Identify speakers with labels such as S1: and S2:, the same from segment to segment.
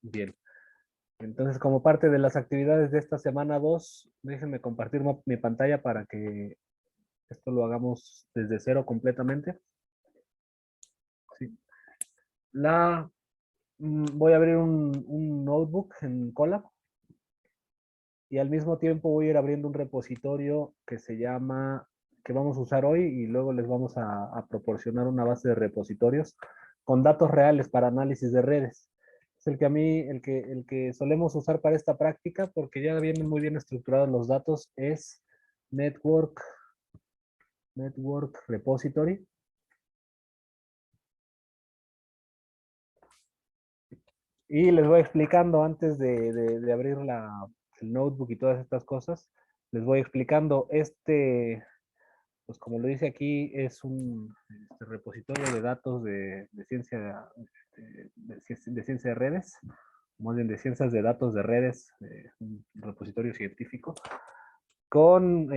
S1: Bien. Entonces, como parte de las actividades de esta semana 2, déjenme compartir mi pantalla para que esto lo hagamos desde cero completamente. Sí. Voy a abrir un notebook en Colab y al mismo tiempo voy a ir abriendo un repositorio que vamos a usar hoy y luego les vamos a proporcionar una base de repositorios con datos reales para análisis de redes. Es el que a mí, el que solemos usar para esta práctica porque ya vienen muy bien estructurados los datos, es Network, Network Repository. Y les voy explicando antes de abrir el notebook y todas estas cosas, les voy explicando pues como lo dice aquí, es un repositorio de datos de ciencia de ciencia de redes, más bien de ciencias de datos de redes, un repositorio científico, con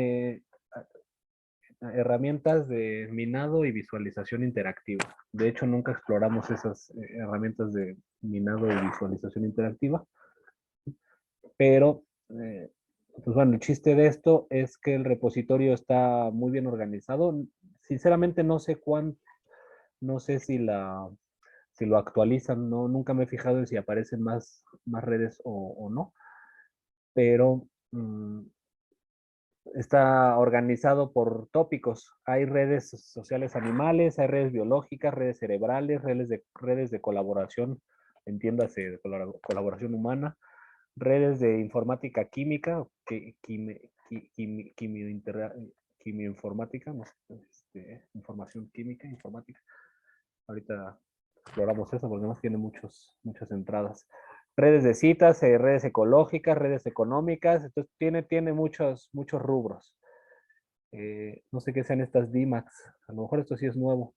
S1: herramientas de minado y visualización interactiva. De hecho, nunca exploramos esas herramientas de minado y visualización interactiva, pero pues bueno, el chiste de esto es que el repositorio está muy bien organizado. Sinceramente no sé si lo actualizan, no, nunca me he fijado en si aparecen más redes o no, pero está organizado por tópicos. Hay redes sociales animales, hay redes biológicas, redes cerebrales, redes de colaboración, entiéndase, de colaboración humana, redes de informática química, quimioinformática, no sé, información química, informática. Ahorita exploramos eso porque además tiene muchas entradas. Redes de citas, redes ecológicas, redes económicas, entonces tiene muchos rubros. No sé qué sean estas DMAX, a lo mejor esto sí es nuevo.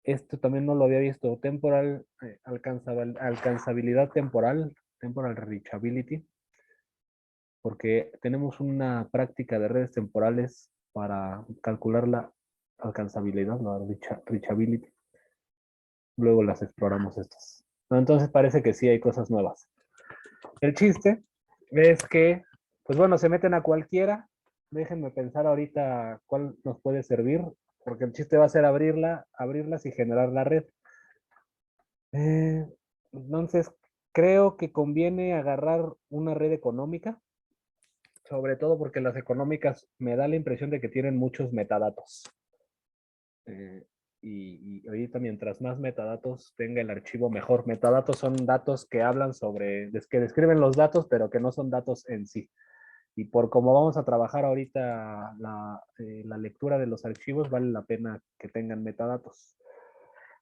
S1: Esto también no lo había visto. Alcanzabilidad temporal, temporal reachability, porque tenemos una práctica de redes temporales para calcular la alcanzabilidad, la reachability. Luego las exploramos estas. Entonces parece que sí hay cosas nuevas. El chiste es que, pues bueno, se meten a cualquiera. Déjenme pensar ahorita cuál nos puede servir, porque el chiste va a ser abrirlas y generar la red. Entonces, creo que conviene agarrar una red económica, sobre todo porque las económicas me da la impresión de que tienen muchos metadatos. Eh, y ahorita mientras más metadatos tenga el archivo, mejor. Metadatos son datos que hablan que describen los datos, pero que no son datos en sí. Y por cómo vamos a trabajar ahorita la lectura de los archivos, vale la pena que tengan metadatos.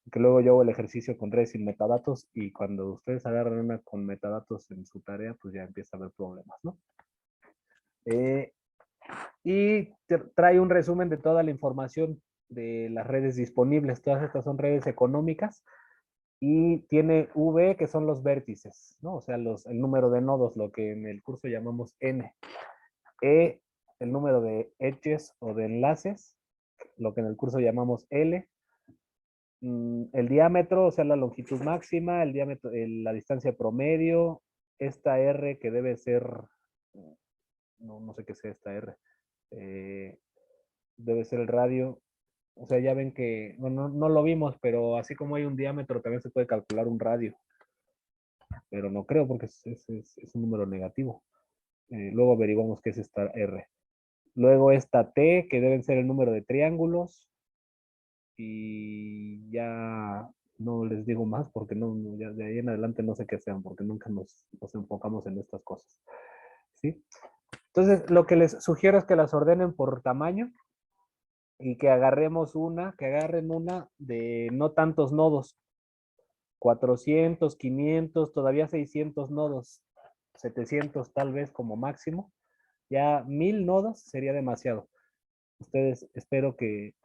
S1: Que luego yo hago el ejercicio con redes sin metadatos y cuando ustedes agarran una con metadatos en su tarea, pues ya empieza a haber problemas, ¿no? Y trae un resumen de toda la información de las redes disponibles. Todas estas son redes económicas y tiene V, que son los vértices, ¿no? O sea, el número de nodos, lo que en el curso llamamos N. E, el número de edges o de enlaces, lo que en el curso llamamos L. El diámetro, o sea, la longitud máxima, el diámetro, la distancia promedio, esta R que debe ser, no sé qué sea esta R, debe ser el radio. O sea, ya ven que, bueno, no lo vimos, pero así como hay un diámetro, también se puede calcular un radio. Pero no creo porque es un número negativo. Luego averiguamos qué es esta R. Luego esta T, que deben ser el número de triángulos. Y ya no les digo más porque ya de ahí en adelante no sé qué sean, porque nunca nos enfocamos en estas cosas. ¿Sí? Entonces, lo que les sugiero es que las ordenen por tamaño y que agarren una de no tantos nodos, 400, 500, todavía 600 nodos, 700 tal vez como máximo. Ya 1000 nodos sería demasiado. Ustedes espero que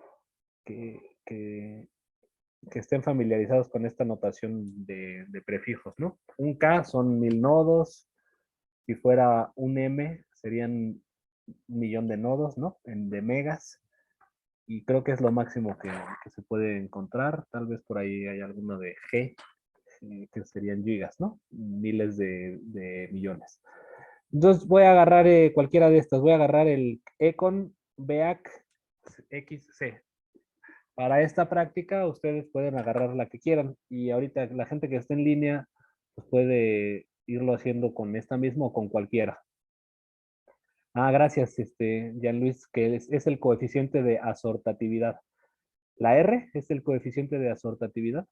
S1: estén familiarizados con esta notación de prefijos, ¿no? Un K son 1000 nodos, si fuera un M serían 1.000.000 de nodos, ¿no? De megas, y creo que es lo máximo que se puede encontrar, tal vez por ahí hay alguno de G, que serían gigas, ¿no? Miles de millones. Entonces voy a agarrar cualquiera de estas. Voy a agarrar el Econ BEAC XC. Para esta práctica ustedes pueden agarrar la que quieran y ahorita la gente que esté en línea pues puede irlo haciendo con esta misma o con cualquiera. Ah, gracias, Jean Luis, que es el coeficiente de asortatividad. ¿La R es el coeficiente de asortatividad?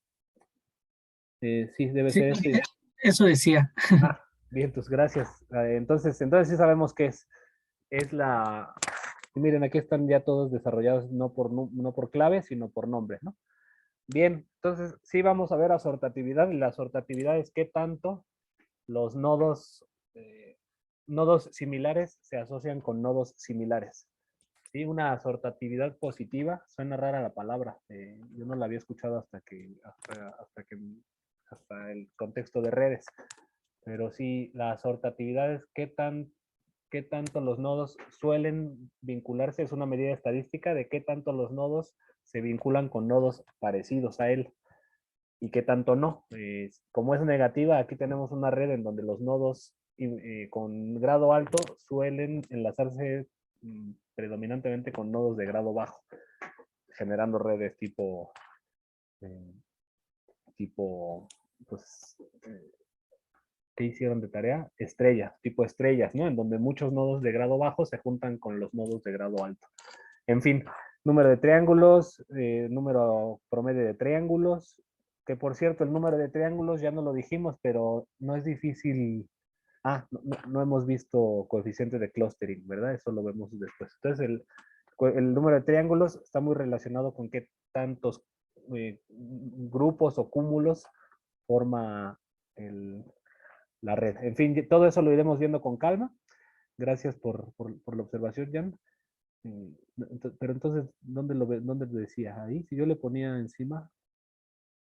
S1: Sí, debe
S2: Sí,
S1: ser ese.
S2: eso decía.
S1: Ah, bien, pues gracias. Entonces sí sabemos qué es. Es la... Miren, aquí están ya todos desarrollados no por clave, sino por nombre, ¿no? Bien, entonces sí vamos a ver asortatividad y la asortatividad es qué tanto los nodos similares se asocian con nodos similares. Sí, una asortatividad positiva, suena rara la palabra, yo no la había escuchado hasta el contexto de redes, pero sí, la asortatividad es qué tanto los nodos suelen vincularse, es una medida estadística de qué tanto los nodos se vinculan con nodos parecidos a él y qué tanto no. Como es negativa, aquí tenemos una red en donde los nodos con grado alto suelen enlazarse predominantemente con nodos de grado bajo, generando redes eh, pues, ¿qué hicieron de tarea? Estrella, tipo estrellas, ¿no? En donde muchos nodos de grado bajo se juntan con los nodos de grado alto. En fin, número de triángulos, número promedio de triángulos, que por cierto, el número de triángulos ya no lo dijimos, pero no es difícil. Ah, no hemos visto coeficiente de clustering, ¿verdad? Eso lo vemos después. Entonces, el número de triángulos está muy relacionado con qué tantos grupos o cúmulos forma la red. En fin, todo eso lo iremos viendo con calma. Gracias por la observación, Jan. Pero entonces, ¿dónde lo decía? Ahí, si yo le ponía encima,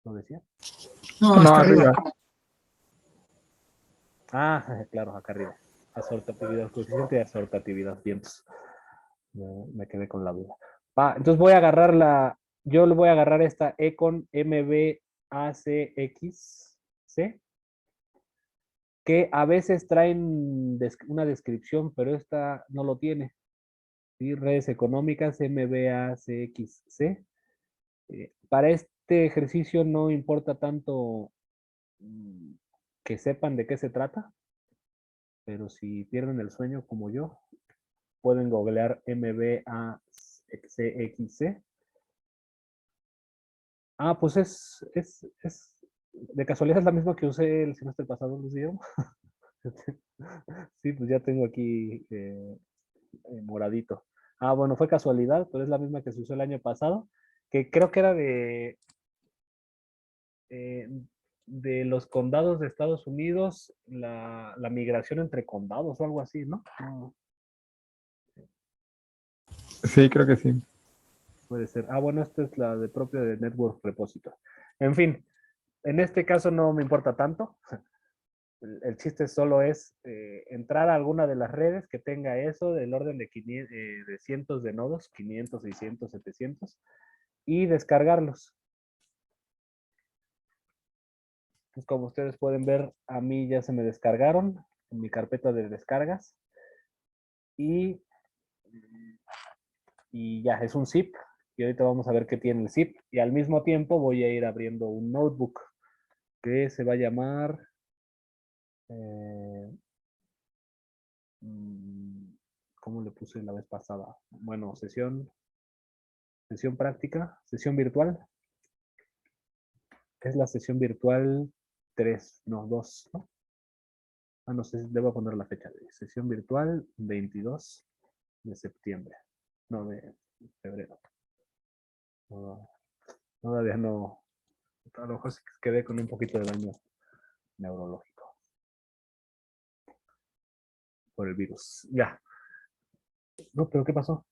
S1: ¿lo decía?
S2: No,
S3: No,
S2: hasta arriba.
S3: arriba.
S1: Ah, claro, acá arriba. Asortatividad, coeficiente de asortatividad. Bien, pues, me quedé con la duda. Entonces voy a agarrar yo le voy a agarrar esta Econ MBACXC, que a veces traen una descripción, pero esta no lo tiene. ¿Sí? Redes económicas MBACXC. Para este ejercicio no importa tanto que sepan de qué se trata, pero si pierden el sueño como yo, pueden googlear MBACXC. Ah, pues de casualidad es la misma que usé el semestre pasado, Luis Guillermo. Sí, pues ya tengo aquí moradito. Ah, bueno, fue casualidad, pero es la misma que se usó el año pasado, que creo que era eh, de los condados de Estados Unidos, la migración entre condados o algo así, ¿no? No,
S3: Sí, creo que sí.
S1: puede ser. Ah, bueno, esta es la de propio de Network Repository. En fin, en este caso no me importa tanto. El chiste solo es entrar a alguna de las redes que tenga eso del orden de cientos de nodos, 500, 600, 700, y descargarlos. Pues como ustedes pueden ver, a mí ya se me descargaron en mi carpeta de descargas y, y ya es un zip. Y ahorita vamos a ver qué tiene el zip. Y al mismo tiempo voy a ir abriendo un notebook que se va a llamar eh, ¿cómo le puse la vez pasada? Bueno, sesión práctica, sesión virtual. Es la sesión virtual 3, no, 2, ¿no? Ah, no sé, debo poner la fecha de sesión virtual 22 de septiembre, no, de febrero. No, todavía no, a lo mejor quedé con un poquito de daño neurológico por el virus. Ya. No, pero ¿qué pasó?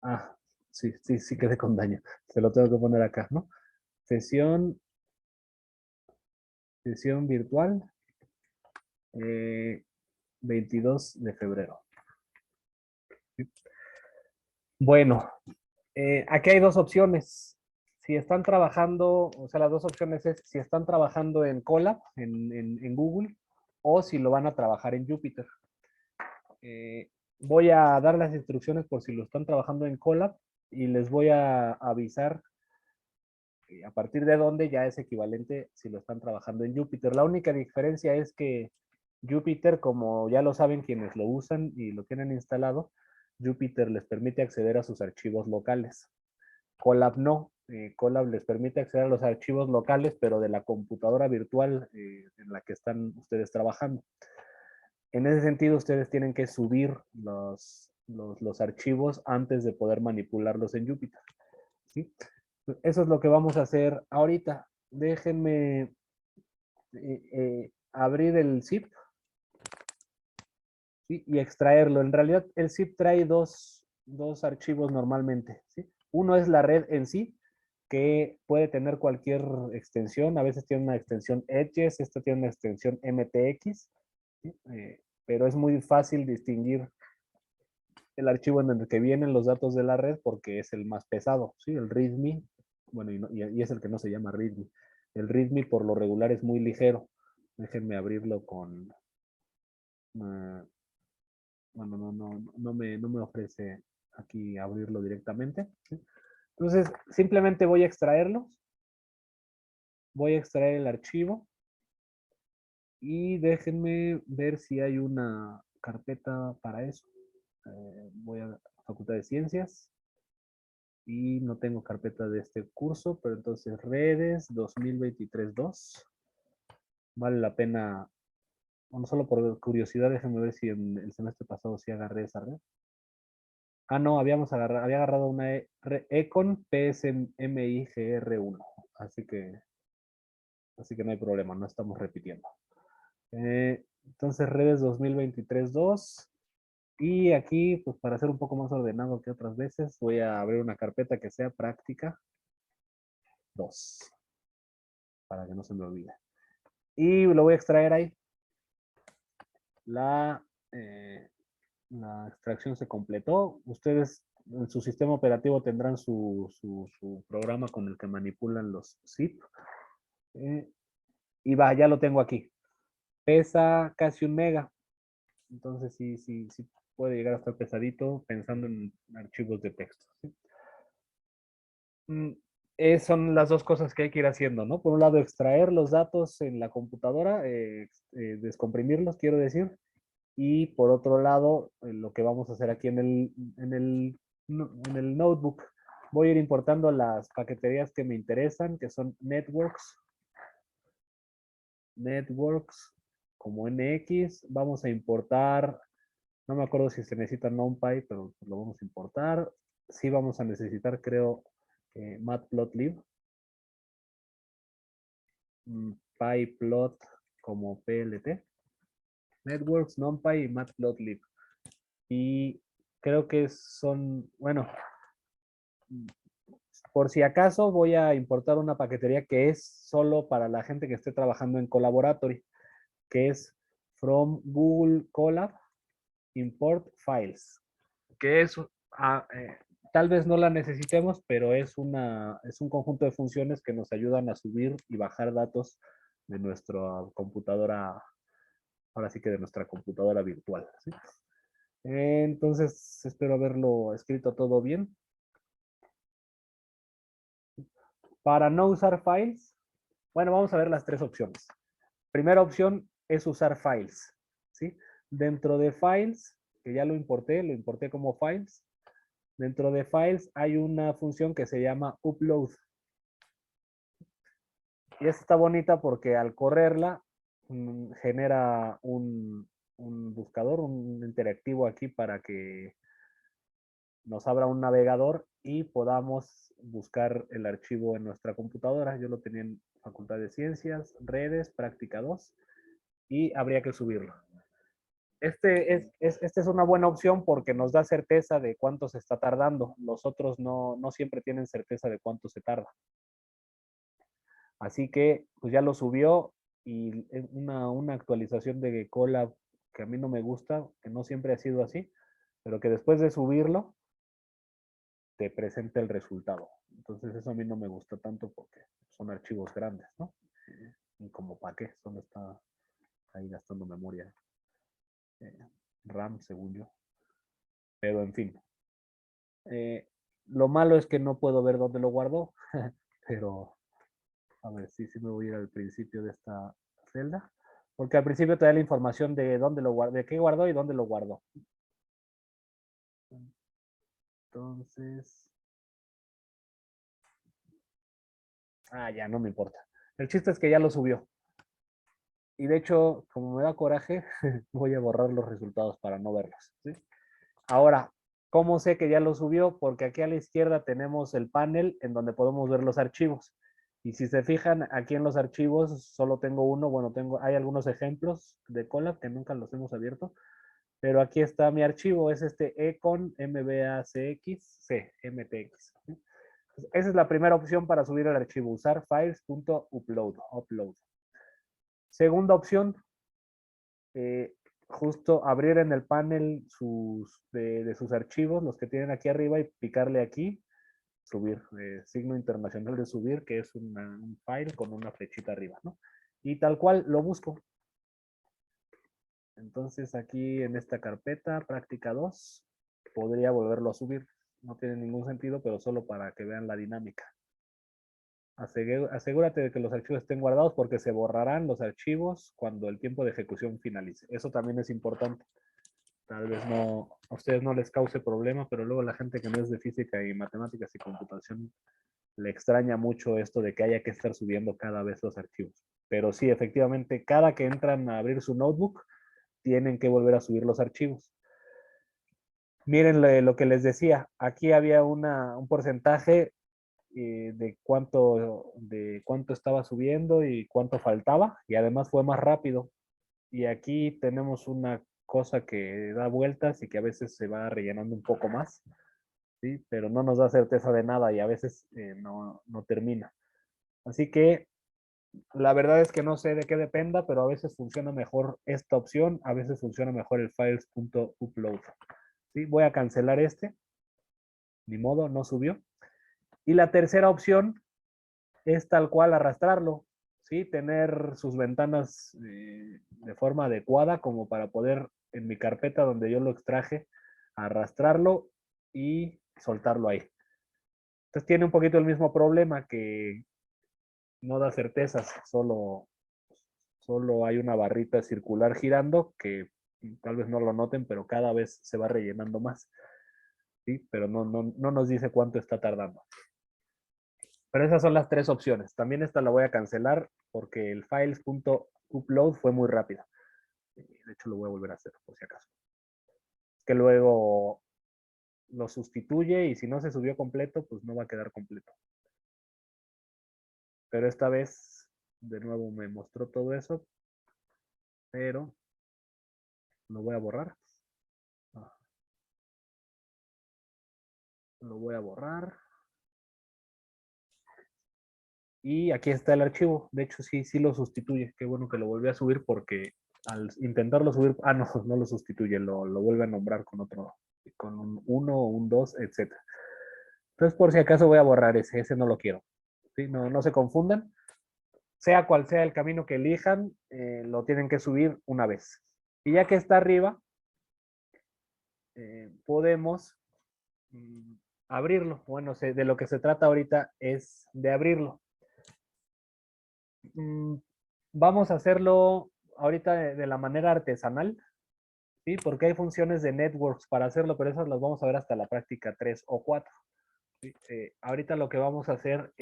S1: Ah, sí quedé con daño. Se lo tengo que poner acá, ¿no? Sesión virtual 22 de febrero. Bueno, aquí hay dos opciones. si están trabajando, o sea, las dos opciones es si están trabajando en Colab, en Google, o si lo van a trabajar en Jupyter. Voy a dar las instrucciones por si lo están trabajando en Colab y les voy a avisar a partir de dónde ya es equivalente si lo están trabajando en Jupyter. La única diferencia es que Jupyter, como ya lo saben quienes lo usan y lo tienen instalado, Jupyter les permite acceder a sus archivos locales. Colab no. Colab les permite acceder a los archivos locales, pero de la computadora virtual en la que están ustedes trabajando. En ese sentido, ustedes tienen que subir los archivos antes de poder manipularlos en Jupyter. ¿Sí? Eso es lo que vamos a hacer ahorita. Déjenme abrir el zip, ¿sí? Y extraerlo. En realidad, el zip trae dos archivos normalmente, ¿sí? Uno es la red en sí, que puede tener cualquier extensión. A veces tiene una extensión Edges, esta tiene una extensión MTX, ¿sí? Pero es muy fácil distinguir el archivo en el que vienen los datos de la red porque es el más pesado, ¿sí? El README, bueno, y es el que no se llama README. El README por lo regular es muy ligero. Déjenme abrirlo con... bueno, no me ofrece aquí abrirlo directamente, ¿sí? Entonces, simplemente voy a extraerlos. Voy a extraer el archivo. Y déjenme ver si hay una carpeta para eso. Voy a Facultad de Ciencias. Y no tengo carpeta de este curso, pero entonces redes 2023-2. Vale la pena, bueno, solo por curiosidad, déjenme ver si en el semestre pasado sí agarré esa red. Ah, no, había agarrado una Econ PSMIGR1. Así que no hay problema, no estamos repitiendo. Entonces redes 2023-2. Y aquí, pues para ser un poco más ordenado que otras veces, voy a abrir una carpeta que sea práctica 2, para que no se me olvide. Y lo voy a extraer ahí. La extracción se completó. Ustedes en su sistema operativo tendrán su programa con el que manipulan los zip. Y va, ya lo tengo aquí. Pesa casi 1 mega. Entonces sí puede llegar a estar pesadito pensando en archivos de texto, ¿sí? Son las dos cosas que hay que ir haciendo, ¿no? Por un lado, extraer los datos en la computadora, descomprimirlos, quiero decir, y por otro lado, lo que vamos a hacer aquí en el notebook, voy a ir importando las paqueterías que me interesan, que son networks, como NX, vamos a importar, no me acuerdo si se necesita NumPy, pero lo vamos a importar. Sí vamos a necesitar, creo, matplotlib. pyplot como PLT. Networks, NumPy y matplotlib. Y creo que son, bueno, por si acaso voy a importar una paquetería que es solo para la gente que esté trabajando en Collaboratory, que es from Google Colab import files, que es tal vez no la necesitemos, pero es un conjunto de funciones que nos ayudan a subir y bajar datos de nuestra computadora, ahora sí que de nuestra computadora virtual, ¿sí? Entonces espero haberlo escrito todo bien. Para no usar files, bueno, vamos a ver las tres opciones. Primera opción es usar files, ¿sí? Dentro de files, que ya lo importé como files. Dentro de files hay una función que se llama upload. Y esta está bonita porque al correrla genera un buscador, un interactivo aquí para que nos abra un navegador y podamos buscar el archivo en nuestra computadora. Yo lo tenía en Facultad de Ciencias, Redes, Práctica 2 y habría que subirlo. Esta es una buena opción porque nos da certeza de cuánto se está tardando. Los otros no siempre tienen certeza de cuánto se tarda. Así que pues ya lo subió y una actualización de Colab que a mí no me gusta, que no siempre ha sido así, pero que después de subirlo, te presente el resultado. Entonces eso a mí no me gusta tanto porque son archivos grandes, ¿no? Y como para qué, solo está ahí gastando memoria RAM, según yo. Pero en fin. Lo malo es que no puedo ver dónde lo guardó, pero a ver si me voy a ir al principio de esta celda, porque al principio te da la información de dónde lo guardó, de qué guardó y dónde lo guardó. Entonces, ya no me importa. El chiste es que ya lo subió. Y de hecho, como me da coraje, voy a borrar los resultados para no verlos, ¿sí? Ahora, ¿cómo sé que ya lo subió? Porque aquí a la izquierda tenemos el panel en donde podemos ver los archivos. Y si se fijan, aquí en los archivos solo tengo uno. Bueno, hay algunos ejemplos de Colab que nunca los hemos abierto. Pero aquí está mi archivo, es este econ mbacx cmtx. Esa es la primera opción para subir el archivo, usar files.upload. Segunda opción, justo abrir en el panel de sus archivos, los que tienen aquí arriba, y picarle aquí, subir, signo internacional de subir, que es un file con una flechita arriba, ¿no? Y tal cual lo busco. Entonces aquí en esta carpeta, práctica 2, podría volverlo a subir. No tiene ningún sentido, pero solo para que vean la dinámica. Asegúrate de que los archivos estén guardados porque se borrarán los archivos cuando el tiempo de ejecución finalice. Eso también es importante. Tal vez a ustedes no les cause problema, pero luego la gente que no es de física y matemáticas y computación le extraña mucho esto de que haya que estar subiendo cada vez los archivos. Pero sí, efectivamente, cada que entran a abrir su notebook, tienen que volver a subir los archivos. Miren lo que les decía, aquí había un porcentaje de cuánto estaba subiendo y cuánto faltaba, y además fue más rápido. Y aquí tenemos una cosa que da vueltas y que a veces se va rellenando un poco más, ¿sí? Pero no nos da certeza de nada y a veces no termina. Así que la verdad es que no sé de qué dependa, pero a veces funciona mejor esta opción, a veces funciona mejor el files.upload. ¿Sí? Voy a cancelar este, ni modo, no subió. Y la tercera opción es tal cual arrastrarlo, ¿sí? Tener sus ventanas de forma adecuada como para poder, en mi carpeta donde yo lo extraje, arrastrarlo y soltarlo ahí. Entonces tiene un poquito el mismo problema, que no da certezas, solo hay una barrita circular girando que tal vez no lo noten, pero cada vez se va rellenando más, ¿sí? Pero no nos dice cuánto está tardando. Pero esas son las tres opciones. También esta la voy a cancelar porque el files.upload fue muy rápido. De hecho, lo voy a volver a hacer por si acaso. Que luego lo sustituye y si no se subió completo, pues no va a quedar completo. Pero esta vez, de nuevo, me mostró todo eso. Pero lo voy a borrar. Lo voy a borrar. Y aquí está el archivo. De hecho, sí lo sustituye. Qué bueno que lo volví a subir porque al intentarlo subir, no lo sustituye, lo vuelve a nombrar con otro, con un 1 o un 2, etc. Entonces, por si acaso voy a borrar ese no lo quiero. ¿Sí? No se confundan. Sea cual sea el camino que elijan, lo tienen que subir una vez. Y ya que está arriba, podemos abrirlo. Bueno, de lo que se trata ahorita es de abrirlo. Vamos a hacerlo ahorita de la manera artesanal, ¿sí? Porque hay funciones de networks para hacerlo, pero esas las vamos a ver hasta la práctica 3 o 4. ¿Sí? Ahorita lo que vamos a hacer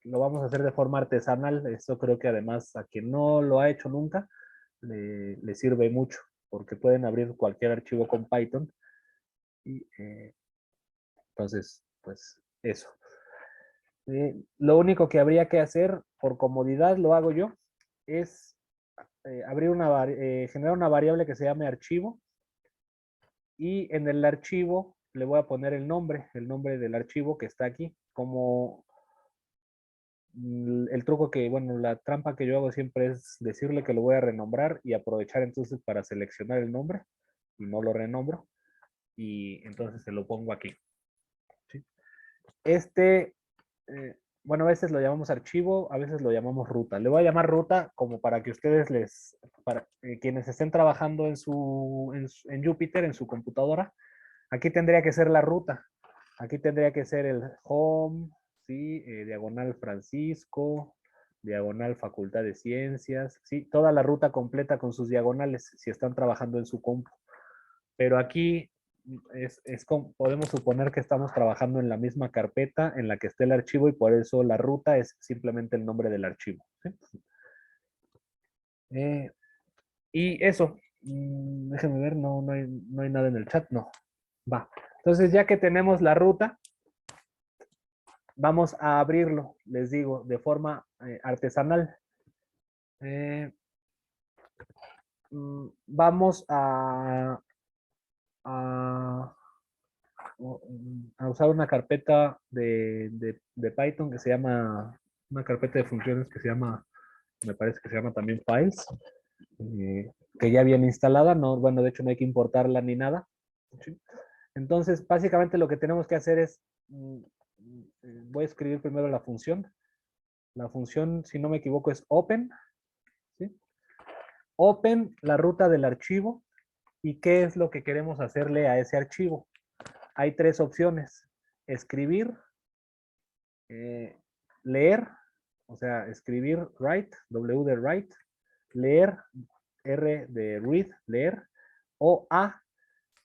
S1: lo vamos a hacer de forma artesanal. Esto creo que además a quien no lo ha hecho nunca, le sirve mucho, porque pueden abrir cualquier archivo con Python. Y entonces, pues eso. Lo único que habría que hacer, por comodidad lo hago yo, es generar una variable que se llame archivo, y en el archivo le voy a poner el nombre del archivo que está aquí, como el truco la trampa que yo hago siempre es decirle que lo voy a renombrar y aprovechar entonces para seleccionar el nombre y no lo renombro, y entonces se lo pongo aquí. ¿Sí? Bueno, a veces lo llamamos archivo, a veces lo llamamos ruta. Le voy a llamar ruta como para que ustedes para quienes estén trabajando en Jupyter, en su computadora, aquí tendría que ser la ruta. Aquí tendría que ser el home, ¿sí? Diagonal Francisco, diagonal Facultad de Ciencias, ¿sí? Toda la ruta completa con sus diagonales si están trabajando en su compu. Pero aquí podemos suponer que estamos trabajando en la misma carpeta en la que está el archivo y por eso la ruta es simplemente el nombre del archivo. ¿Sí? Y eso, déjenme ver, no hay nada en el chat, no. Va. Entonces ya que tenemos la ruta, vamos a abrirlo, les digo, de forma artesanal. Vamos a usar una carpeta de Python que se llama, una carpeta de funciones que se llama, me parece que se llama también files, que ya viene instalada, no, bueno, de hecho no hay que importarla ni nada. ¿Sí? Entonces, básicamente lo que tenemos que hacer es, voy a escribir primero la función. La función, si no me equivoco, es open. ¿Sí? Open la ruta del archivo y qué es lo que queremos hacerle a ese archivo. Hay tres opciones: escribir, leer, o sea, escribir write, W de write, leer, R de read, leer, o A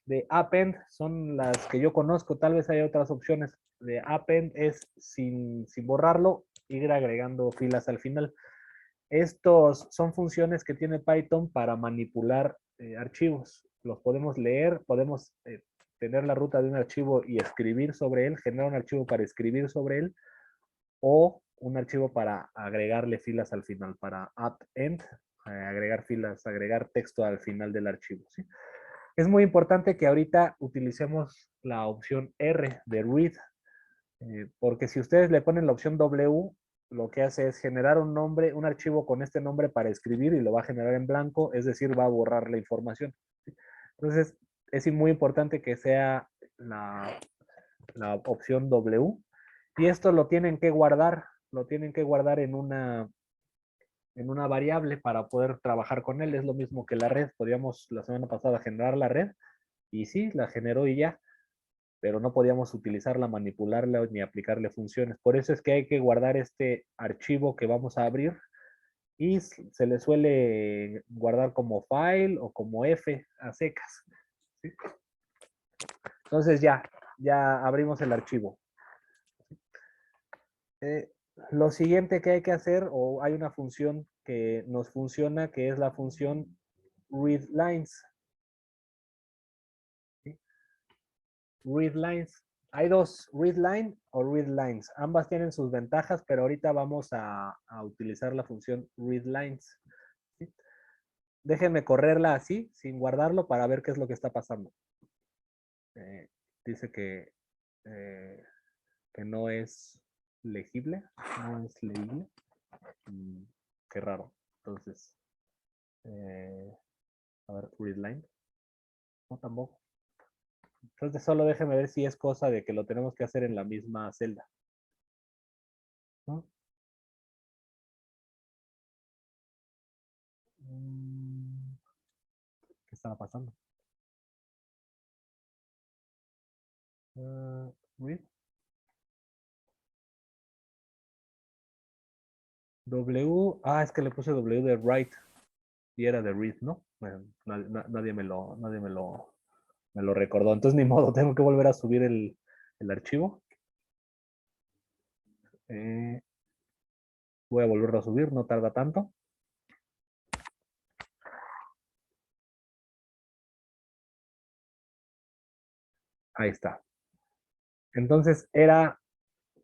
S1: de append, son las que yo conozco, tal vez hay otras opciones. De append es sin borrarlo, ir agregando filas al final. Estos son funciones que tiene Python para manipular archivos. Los podemos leer, podemos tener la ruta de un archivo y escribir sobre él, generar un archivo para escribir sobre él, o un archivo para agregarle filas al final, para append, agregar filas, agregar texto al final del archivo. ¿Sí? Es muy importante que ahorita utilicemos la opción R de read, porque si ustedes le ponen la opción W, lo que hace es generar un nombre, un archivo con este nombre para escribir y lo va a generar en blanco, es decir, va a borrar la información. Entonces, es muy importante que sea la opción W. Y esto lo tienen que guardar en una variable para poder trabajar con él. Es lo mismo que la red. Podríamos la semana pasada generar la red y sí, la generó y ya, pero no podíamos utilizarla, manipularla ni aplicarle funciones. Por eso es que hay que guardar este archivo que vamos a abrir y se le suele guardar como file o como F a secas. ¿Sí? Entonces ya abrimos el archivo. Lo siguiente que hay que hacer, o hay una función que nos funciona, que es la función readLines. ¿Sí? ReadLines. Hay dos, readLine o readLines. Ambas tienen sus ventajas, pero ahorita vamos a utilizar la función readLines. ¿Sí? Déjenme correrla así, sin guardarlo, para ver qué es lo que está pasando. Dice que no es legible, no es legible. Qué raro. Entonces, a ver, readline. No, tampoco. Entonces solo déjeme ver si es cosa de que lo tenemos que hacer en la misma celda. ¿No? ¿Qué estaba pasando? Read. W. Es que le puse W de write y era de read, ¿no? Bueno, nadie me lo recordó. Entonces ni modo, tengo que volver a subir el archivo. Voy a volverlo a subir, no tarda tanto. Ahí está. Entonces era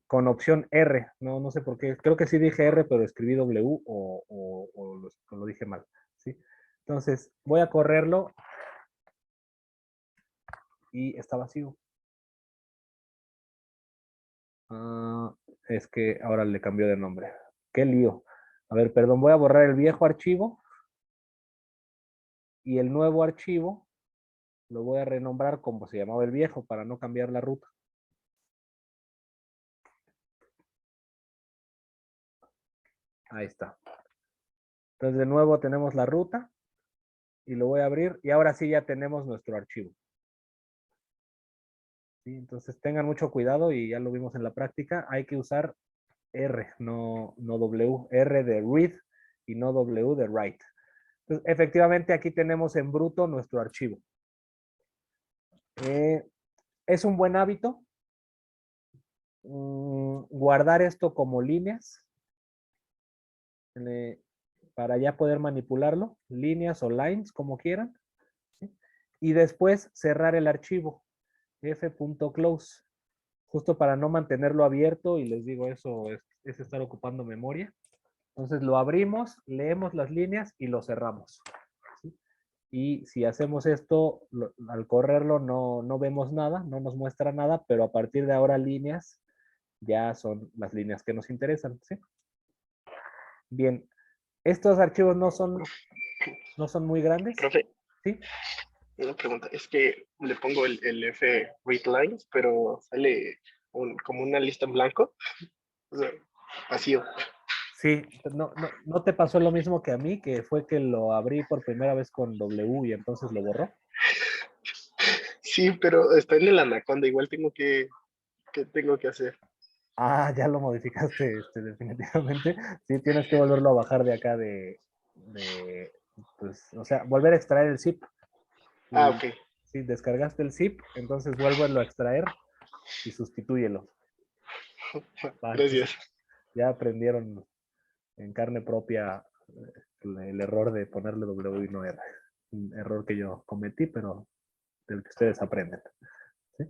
S1: con opción R, no sé por qué, creo que sí dije R, pero escribí W o lo dije mal, ¿sí? Entonces voy a correrlo y está vacío. Es que ahora le cambió de nombre. Qué lío. A ver, perdón, voy a borrar el viejo archivo y el nuevo archivo lo voy a renombrar como se llamaba el viejo para no cambiar la ruta. Ahí está. Entonces de nuevo tenemos la ruta y lo voy a abrir y ahora sí ya tenemos nuestro archivo. ¿Sí? Entonces tengan mucho cuidado y ya lo vimos en la práctica. Hay que usar R, no W. R de read y no W de write. Entonces, efectivamente aquí tenemos en bruto nuestro archivo. Es un buen hábito guardar esto como líneas para ya poder manipularlo, líneas o lines, como quieran, ¿sí? Y después cerrar el archivo, f.close, justo para no mantenerlo abierto, y les digo, eso es estar ocupando memoria. Entonces lo abrimos, leemos las líneas y lo cerramos, ¿sí? Y si hacemos esto, al correrlo no vemos nada, no nos muestra nada, pero a partir de ahora líneas ya son las líneas que nos interesan, ¿sí? Bien, estos archivos no son muy grandes,
S4: Profe,
S1: ¿sí?
S4: una pregunta. Es que le pongo el F read lines, pero sale como una lista en blanco. O sea, vacío.
S1: Sí, no te pasó lo mismo que a mí, que fue que lo abrí por primera vez con W y entonces lo borró.
S4: Sí, pero está en el Anaconda. Igual ¿qué tengo que hacer?
S1: Ah, ya lo modificaste, definitivamente. Sí, tienes que volverlo a bajar de acá pues, o sea, volver a extraer el zip.
S4: Ah,
S1: Y
S4: ok.
S1: si descargaste el zip, entonces vuélvelo a extraer y sustitúyelo. Va, entonces
S4: Gracias.
S1: ya aprendieron en carne propia el error de ponerle W y no R. Un error que yo cometí, pero del que ustedes aprenden, ¿sí?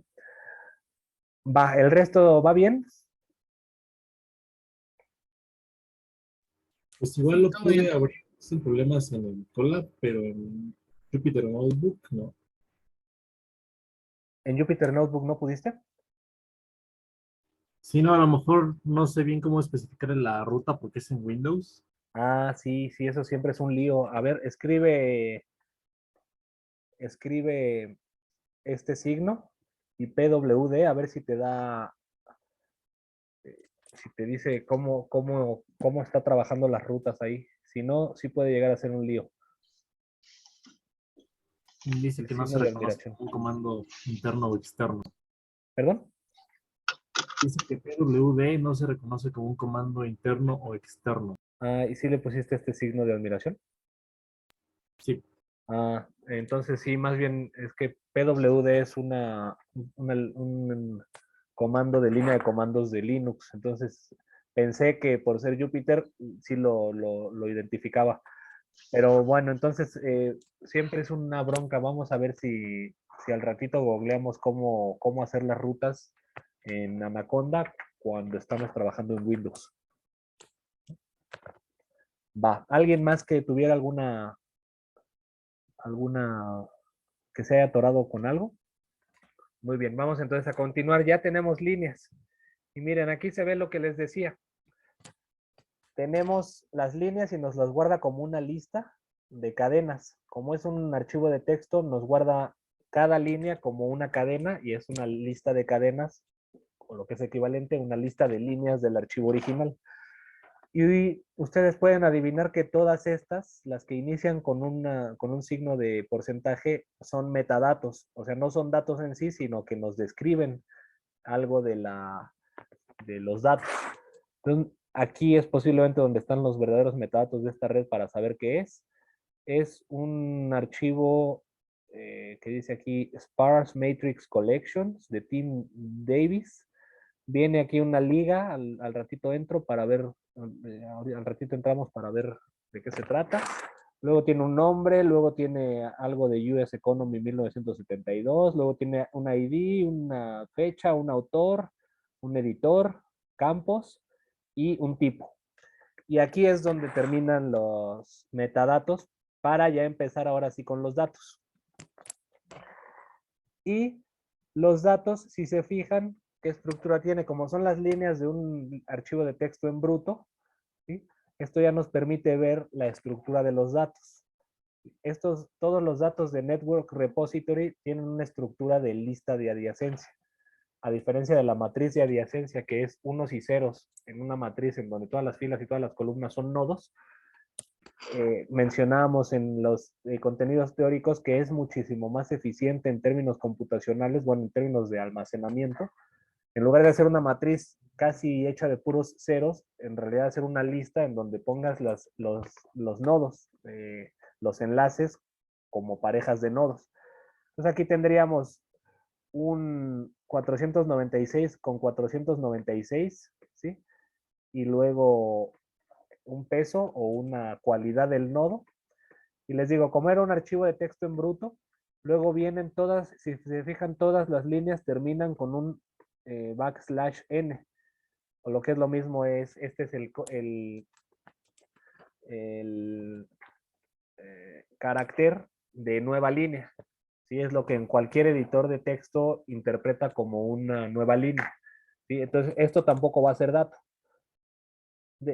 S1: Va, ¿el resto va bien?
S5: Pues igual lo
S2: Todo bien.
S5: pude abrir sin problemas en el Colab, pero en Jupyter Notebook no.
S1: ¿En Jupyter Notebook no pudiste?
S5: Sí, no, a lo mejor no sé bien cómo especificar la ruta porque es en Windows.
S1: Ah, sí, sí, eso siempre es un lío. A ver, escribe este signo y PWD, a ver si te da, si te dice cómo está trabajando las rutas ahí. Si no, sí puede llegar a ser un lío.
S5: Dice
S1: El
S5: que no
S1: signo
S5: se
S1: de
S5: reconoce
S1: admiración.
S5: como un comando interno o externo.
S1: ¿Perdón?
S5: Dice que PWD no se reconoce como un comando interno o externo.
S1: Ah, ¿y si le pusiste este signo de admiración?
S5: Sí,
S1: Ah, entonces sí, más bien es que PWD es un comando de línea de comandos de Linux. Entonces pensé que por ser Jupyter sí lo identificaba. Pero bueno, entonces siempre es una bronca. Vamos a ver si al ratito googleamos cómo hacer las rutas en Anaconda cuando estamos trabajando en Windows. Va, ¿alguien más que tuviera alguna que se haya atorado con algo? Muy bien, vamos entonces a continuar. Ya tenemos líneas. Y miren, aquí se ve lo que les decía. Tenemos las líneas y nos las guarda como una lista de cadenas. Como es un archivo de texto, nos guarda cada línea como una cadena y es una lista de cadenas, o lo que es equivalente a una lista de líneas del archivo original. Y ustedes pueden adivinar que todas estas, las que inician con un signo de porcentaje, son metadatos. O sea, no son datos en sí, sino que nos describen algo de los datos. Entonces, aquí es posiblemente donde están los verdaderos metadatos de esta red para saber qué es. Es un archivo que dice aquí Sparse Matrix Collections de Tim Davis. Viene aquí una liga, al ratito entro para ver, al ratito entramos para ver de qué se trata. Luego tiene un nombre, luego tiene algo de US Economy 1972, luego tiene un ID, una fecha, un autor, un editor, campos y un tipo. Y aquí es donde terminan los metadatos para ya empezar ahora sí con los datos. Y los datos, si se fijan, ¿qué estructura tiene? Como son las líneas de un archivo de texto en bruto, ¿sí? Esto ya nos permite ver la estructura de los datos. Todos los datos de Network Repository tienen una estructura de lista de adyacencia. a diferencia de la matriz de adyacencia, que es unos y ceros en una matriz en donde todas las filas y todas las columnas son nodos, mencionábamos en los contenidos teóricos que es muchísimo más eficiente en términos computacionales, bueno, en términos de almacenamiento. En lugar de hacer una matriz casi hecha de puros ceros, en realidad hacer una lista en donde pongas los nodos, los enlaces como parejas de nodos. Entonces aquí tendríamos un 496 con 496, ¿sí? Y luego un peso o una cualidad del nodo. Y les digo, como era un archivo de texto en bruto, luego vienen todas, si se fijan, todas las líneas terminan con un \n, o lo que es lo mismo es, este es el carácter de nueva línea. ¿Sí? Es lo que en cualquier editor de texto interpreta como una nueva línea. ¿Sí? Entonces, esto tampoco va a ser dato.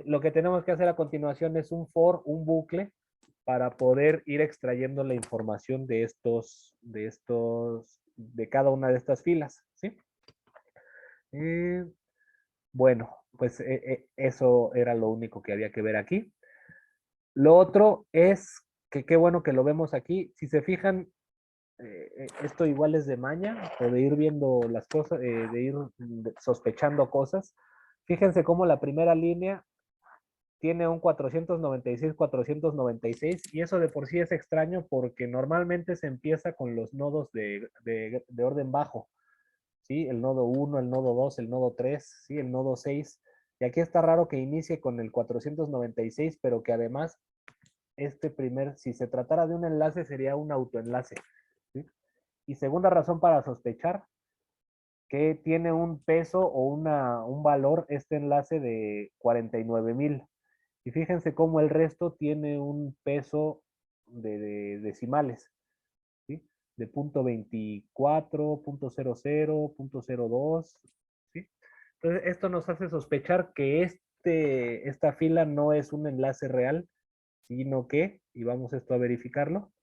S1: Lo que tenemos que hacer a continuación es un for, un bucle, para poder ir extrayendo la información de cada una de estas filas, ¿sí? Bueno, pues eso era lo único que había que ver aquí. Lo otro es que qué bueno que lo vemos aquí. Si se fijan, esto igual es de maña o de ir viendo las cosas, de ir sospechando cosas. Fíjense cómo la primera línea tiene un 496, 496, y eso de por sí es extraño porque normalmente se empieza con los nodos de orden bajo, ¿sí? El nodo 1, el nodo 2, el nodo 3, ¿sí? El nodo 6, y aquí está raro que inicie con el 496, pero que además si se tratara de un enlace, sería un autoenlace, ¿sí? Y segunda razón para sospechar que tiene un peso o un valor este enlace de 49,000. Y fíjense cómo el resto tiene un peso de decimales, ¿sí? De .24, .00, .02, ¿sí? Entonces, esto nos hace sospechar que esta fila no es un enlace real, sino que, y vamos esto a verificarlo,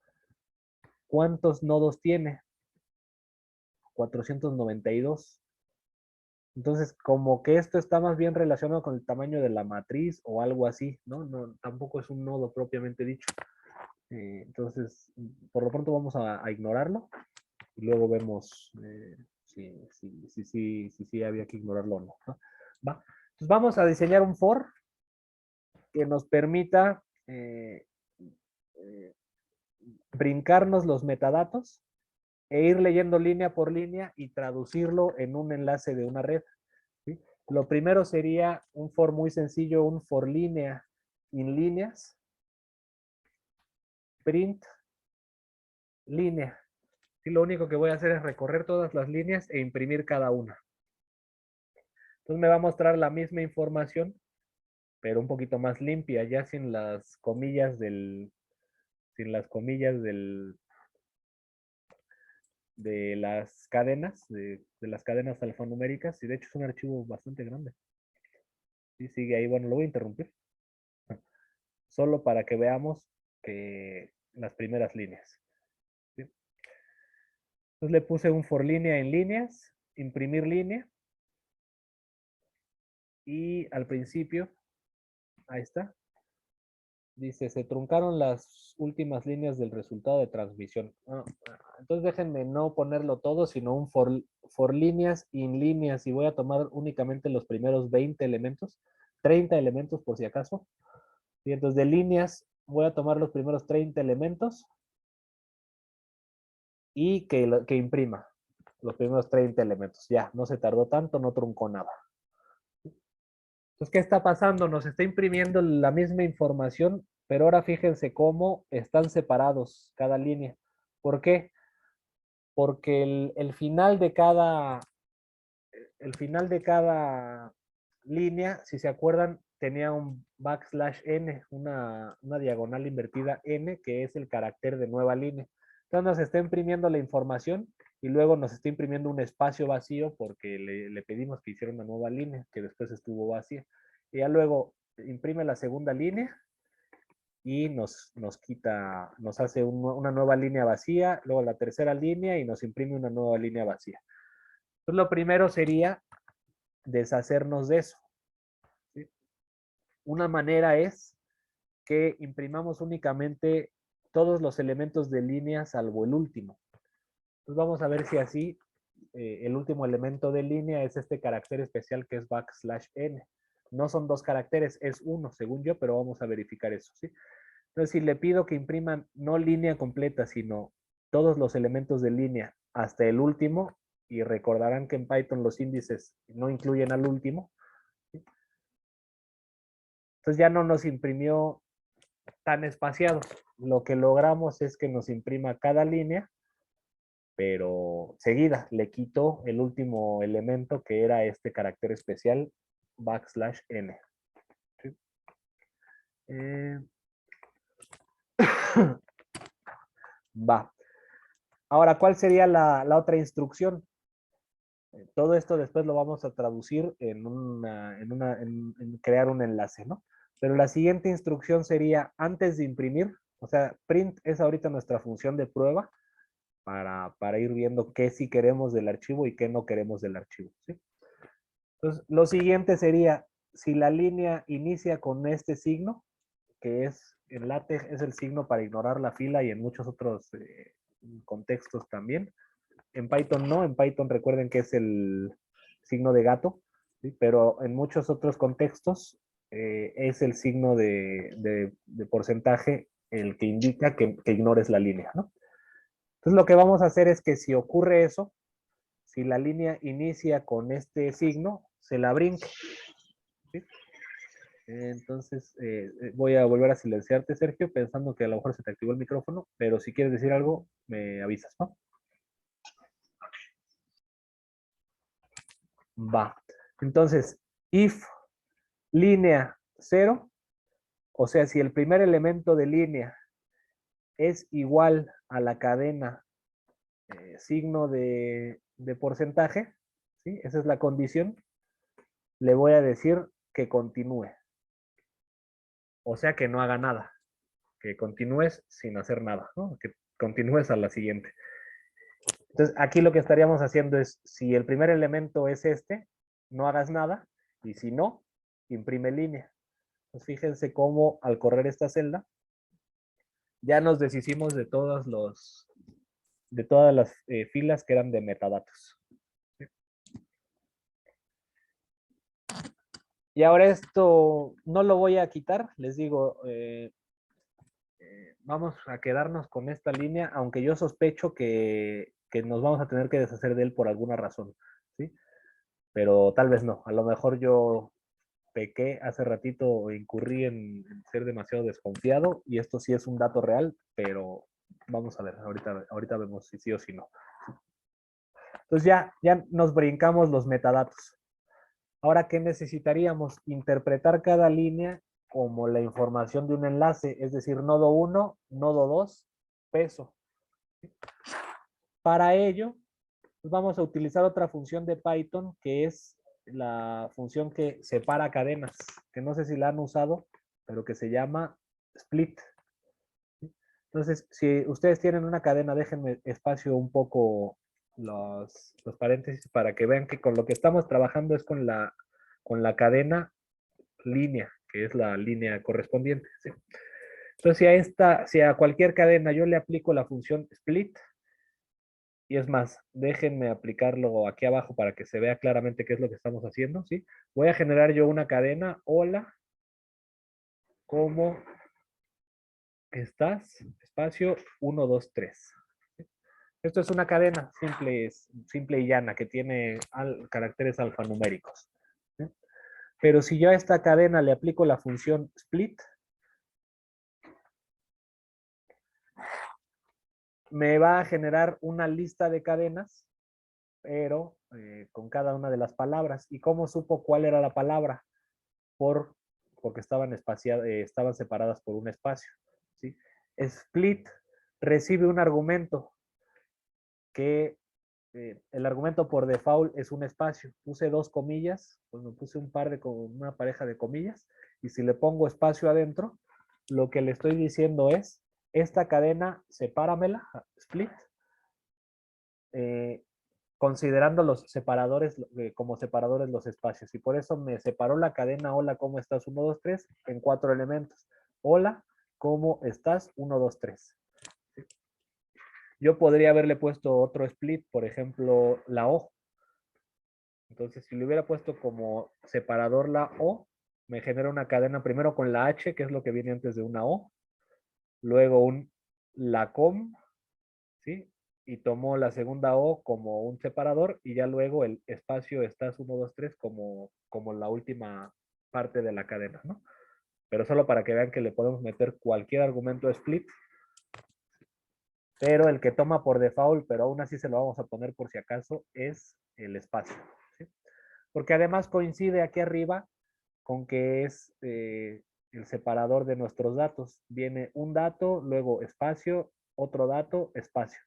S1: ¿cuántos nodos tiene? 492. Entonces, como que esto está más bien relacionado con el tamaño de la matriz o algo así, ¿no? No, tampoco es un nodo propiamente dicho. Entonces, por lo pronto vamos a ignorarlo y luego vemos si había que ignorarlo o no, ¿no? Va. Entonces vamos a diseñar un for que nos permita brincarnos los metadatos e ir leyendo línea por línea y traducirlo en un enlace de una red, ¿sí? Lo primero sería un for muy sencillo, un for línea in líneas, print línea. Y lo único que voy a hacer es recorrer todas las líneas e imprimir cada una. Entonces me va a mostrar la misma información, pero un poquito más limpia, ya sin las comillas de las cadenas, de las cadenas alfanuméricas, y de hecho es un archivo bastante grande. Y sigue ahí, bueno, lo voy a interrumpir. Solo para que veamos las primeras líneas. ¿Sí? Entonces le puse un for línea en líneas, imprimir línea, y al principio, ahí está, dice, se truncaron las últimas líneas del resultado de transmisión. Entonces déjenme no ponerlo todo, sino un for líneas in líneas, y voy a tomar únicamente los primeros 20 elementos, 30 elementos por si acaso. Y entonces de líneas voy a tomar los primeros 30 elementos y que imprima los primeros 30 elementos. Ya, no se tardó tanto, no truncó nada. Entonces, ¿qué está pasando? Nos está imprimiendo la misma información, pero ahora fíjense cómo están separados cada línea. ¿Por qué? Porque el final de cada línea, si se acuerdan, tenía un \n, una diagonal invertida n, que es el carácter de nueva línea. Entonces nos está imprimiendo la información y luego nos está imprimiendo un espacio vacío porque le pedimos que hiciera una nueva línea, que después estuvo vacía. Y ya luego imprime la segunda línea y nos hace una nueva línea vacía, luego la tercera línea y nos imprime una nueva línea vacía. Entonces, lo primero sería deshacernos de eso. ¿Sí? Una manera es que imprimamos únicamente todos los elementos de línea salvo el último. Entonces vamos a ver si así el último elemento de línea es este carácter especial que es \n. No son 2 caracteres, es 1 según yo, pero vamos a verificar eso, ¿sí? Entonces si le pido que impriman no línea completa, sino todos los elementos de línea hasta el último, y recordarán que en Python los índices no incluyen al último, ¿sí? Entonces ya no nos imprimió tan espaciados. Lo que logramos es que nos imprima cada línea, pero seguida. Le quito el último elemento que era este carácter especial \n. ¿Sí? Va. Ahora, ¿cuál sería la otra instrucción? Todo esto después lo vamos a traducir en crear un enlace, ¿no? Pero la siguiente instrucción sería antes de imprimir, o sea, print es ahorita nuestra función de prueba para ir viendo qué sí queremos del archivo y qué no queremos del archivo, ¿sí? Entonces, lo siguiente sería, si la línea inicia con este signo, que es en LaTeX es el signo para ignorar la fila y en muchos otros contextos también. En Python no, en Python recuerden que es el signo de gato, ¿sí? Pero en muchos otros contextos es el signo de porcentaje el que indica que ignores la línea, ¿no? Entonces lo que vamos a hacer es que si ocurre eso, si la línea inicia con este signo, se la brinque, ¿sí? Entonces voy a volver a silenciarte, Sergio, pensando que a lo mejor se te activó el micrófono, pero si quieres decir algo, me avisas, ¿no? Va. Entonces, if línea 0, o sea, si el primer elemento de línea es igual a la cadena signo de porcentaje, ¿sí? Esa es la condición, le voy a decir que continúe. O sea, que no haga nada, que continúes sin hacer nada, ¿no? Que continúes a la siguiente. Entonces, aquí lo que estaríamos haciendo es, si el primer elemento es este, no hagas nada, y si no, imprime línea. Pues fíjense cómo al correr esta celda, ya nos deshicimos de todas las filas que eran de metadatos. Y ahora esto no lo voy a quitar, les digo, vamos a quedarnos con esta línea, aunque yo sospecho que nos vamos a tener que deshacer de él por alguna razón, ¿sí? Pero tal vez no, a lo mejor yo pequé hace ratito o incurrí en ser demasiado desconfiado y esto sí es un dato real, pero vamos a ver, ahorita vemos si sí o si no. Entonces ya nos brincamos los metadatos. Ahora, ¿qué necesitaríamos? Interpretar cada línea como la información de un enlace, es decir, nodo 1, nodo 2, peso. Para ello, pues vamos a utilizar otra función de Python que es la función que separa cadenas, que no sé si la han usado, pero que se llama split. Entonces, si ustedes tienen una cadena, déjenme espacio un poco los paréntesis para que vean que con lo que estamos trabajando es con la cadena línea, que es la línea correspondiente, ¿sí? Entonces, si a cualquier cadena yo le aplico la función split, y es más, déjenme aplicarlo aquí abajo para que se vea claramente qué es lo que estamos haciendo, ¿sí? Voy a generar yo una cadena, hola, ¿cómo estás? Espacio 1, 2, 3. Esto es una cadena simple y llana que tiene caracteres alfanuméricos, ¿sí? Pero si yo a esta cadena le aplico la función split, me va a generar una lista de cadenas, pero con cada una de las palabras. ¿Y cómo supo cuál era la palabra? Porque estaban separadas por un espacio, ¿sí? Split recibe un argumento que el argumento por default es un espacio. Puse 2 comillas, pues me puse una pareja de comillas, y si le pongo espacio adentro, lo que le estoy diciendo es, esta cadena, sepáramela, split, considerando los separadores como separadores los espacios. Y por eso me separó la cadena hola, ¿cómo estás? 1, 2, 3 en 4 elementos. Hola, ¿cómo estás? 1, 2, 3. Yo podría haberle puesto otro split, por ejemplo, la O. Entonces, si le hubiera puesto como separador la O, me genera una cadena primero con la H, que es lo que viene antes de una O, luego la com, ¿sí? Y tomó la segunda O como un separador y ya luego el espacio estás 1, 2, 3 como la última parte de la cadena, ¿no? Pero solo para que vean que le podemos meter cualquier argumento split, pero el que toma por default, pero aún así se lo vamos a poner por si acaso, es el espacio, ¿sí? Porque además coincide aquí arriba con que es el separador de nuestros datos. Viene un dato, luego espacio, otro dato, espacio.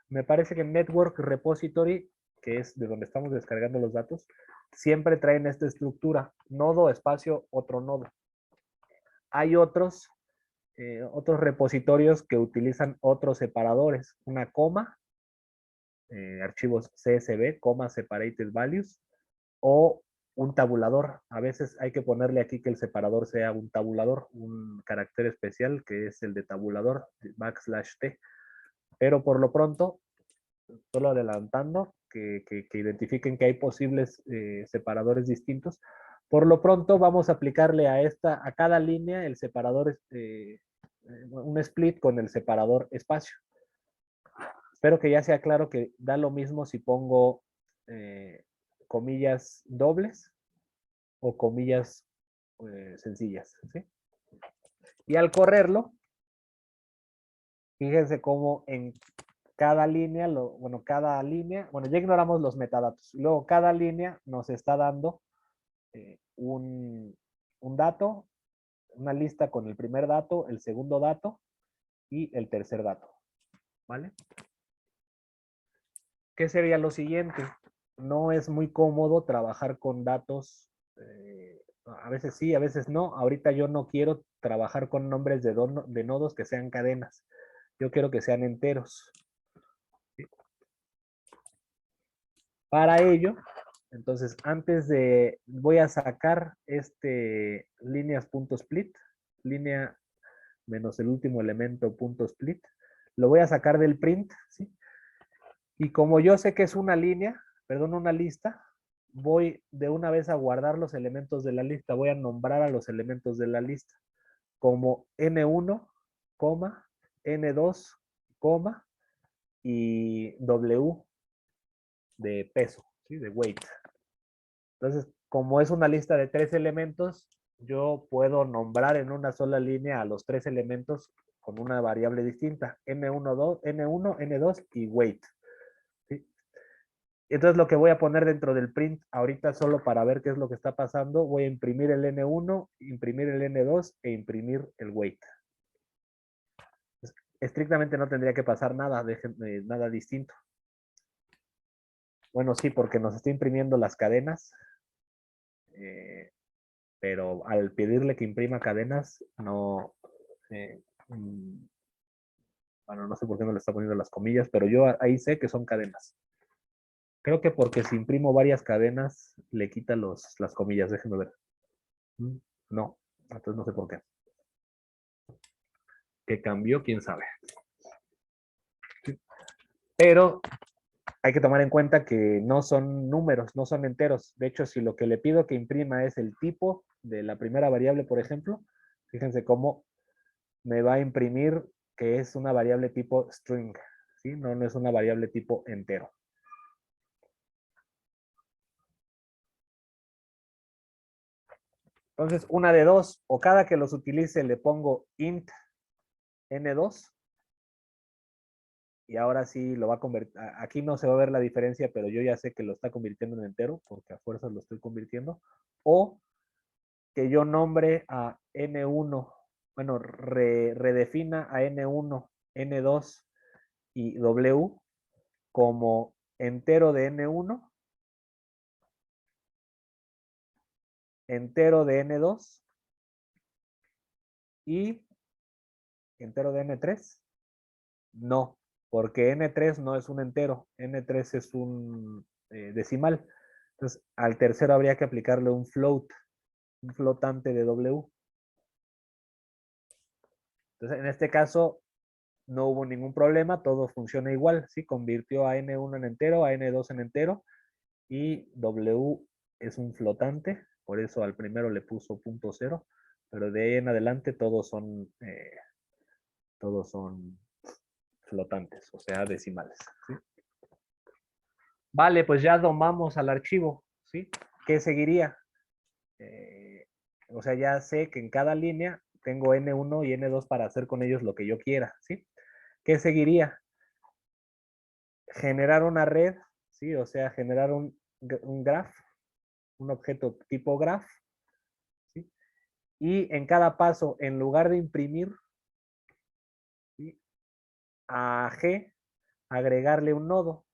S1: Me parece que en Network Repository, que es de donde estamos descargando los datos, siempre traen esta estructura, nodo, espacio, otro nodo. Hay otros repositorios que utilizan otros separadores, una coma, archivos CSV, coma separated values, o un tabulador. A veces hay que ponerle aquí que el separador sea un tabulador, un carácter especial que es el de tabulador, \t. Pero por lo pronto, solo adelantando, que identifiquen que hay posibles separadores distintos. Por lo pronto vamos a aplicarle a cada línea el separador, un split con el separador espacio. Espero que ya sea claro que da lo mismo si pongo comillas dobles o comillas sencillas, ¿sí? Y al correrlo, fíjense cómo en cada línea, ya ignoramos los metadatos. Luego cada línea nos está dando un dato, una lista con el primer dato, el segundo dato y el tercer dato, ¿vale? ¿Qué sería lo siguiente? No es muy cómodo trabajar con datos, a veces sí, a veces no. Ahorita yo no quiero trabajar con nombres de nodos que sean cadenas. Yo quiero que sean enteros. ¿Sí? Para ello, entonces, voy a sacar líneas.split, línea menos el último elemento punto split. Lo voy a sacar del print, ¿sí? Y como yo sé que es una lista, voy de una vez a guardar los elementos de la lista. Voy a nombrar a los elementos de la lista como N1, N2, y W de peso, ¿sí? De weight. Entonces, como es una lista de 3 elementos, yo puedo nombrar en una sola línea a los 3 elementos con una variable distinta, N1, N2 y weight. ¿Sí? Entonces lo que voy a poner dentro del print ahorita solo para ver qué es lo que está pasando, voy a imprimir el N1, imprimir el N2 e imprimir el weight. Estrictamente no tendría que pasar nada, nada distinto. Bueno, sí, porque nos está imprimiendo las cadenas, pero al pedirle que imprima cadenas, no, bueno, no sé por qué no le está poniendo las comillas, pero yo ahí sé que son cadenas. Creo que porque si imprimo varias cadenas, le quita las comillas, déjenme ver. No, entonces no sé por qué. ¿Qué cambió? ¿Quién sabe? Sí. Pero hay que tomar en cuenta que no son números, no son enteros. De hecho, si lo que le pido que imprima es el tipo de la primera variable, por ejemplo, fíjense cómo me va a imprimir que es una variable tipo string, ¿sí? No es una variable tipo entero. Entonces, una de dos, o cada que los utilice le pongo int n2, y ahora sí lo va a convertir, aquí no se va a ver la diferencia, pero yo ya sé que lo está convirtiendo en entero, porque a fuerzas lo estoy convirtiendo, o que yo nombre a n1, bueno, redefina a n1, n2 y w como entero de n1, entero de n2 y entero de n3. No, porque n3 no es un entero, n3 es un decimal. Entonces, al tercero habría que aplicarle un float, un flotante de W. Entonces, en este caso, no hubo ningún problema, todo funciona igual, ¿sí? Convirtió a n1 en entero, a n2 en entero, y W es un flotante, por eso al primero le puso 0.0, pero de ahí en adelante todos son flotantes, o sea, decimales, ¿sí? Vale, pues ya domamos al archivo, ¿sí? ¿Qué seguiría? O sea, ya sé que en cada línea tengo N1 y N2 para hacer con ellos lo que yo quiera, ¿sí? ¿Qué seguiría? Generar una red, ¿sí? O sea, generar un graph, un objeto tipo graph, ¿sí? Y en cada paso, en lugar de imprimir, ¿sí?, a G, agregarle un nodo.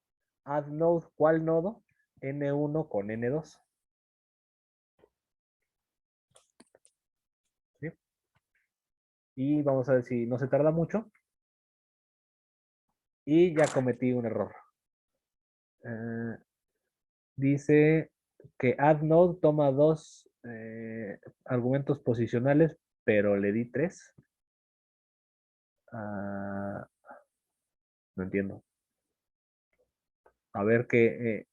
S1: Add node, ¿cuál nodo? N1 con N2. ¿Sí? Y vamos a ver si no se tarda mucho. Y ya cometí un error. Dice que add node toma 2 argumentos posicionales, pero le di 3. No entiendo. A ver qué.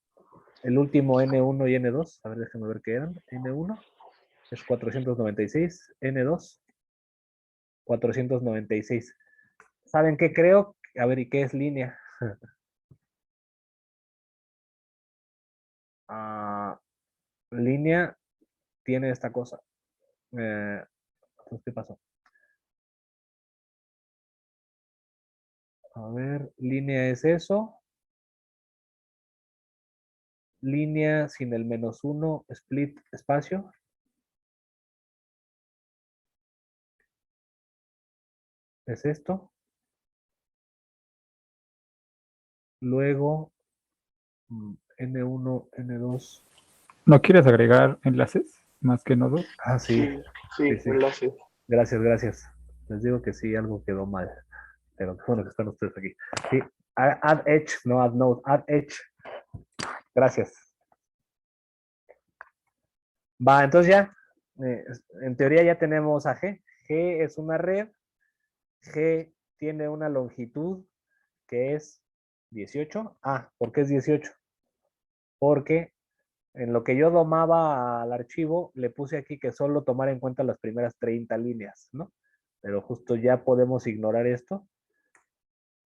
S1: El último N1 y N2. A ver, déjenme ver qué eran. N1 es 496. N2, 496. ¿Saben qué creo? A ver, ¿y qué es línea? Línea tiene esta cosa. ¿Qué pasó? A ver, línea es eso. Línea sin el -1, split espacio. Es esto. Luego, N1, N2.
S3: ¿No quieres agregar enlaces más que nodos?
S1: Sí.
S4: Sí,
S1: Sí.
S4: enlace.
S1: Gracias, gracias. Les digo que sí, algo quedó mal. Pero qué bueno que están ustedes aquí. Sí, add edge, no add node, add edge. Gracias. Va, entonces ya, en teoría ya tenemos a G. G es una red. G tiene una longitud que es 18. ¿Por qué es 18? Porque en lo que yo domaba al archivo, le puse aquí que solo tomara en cuenta las primeras 30 líneas, ¿no? Pero justo ya podemos ignorar esto.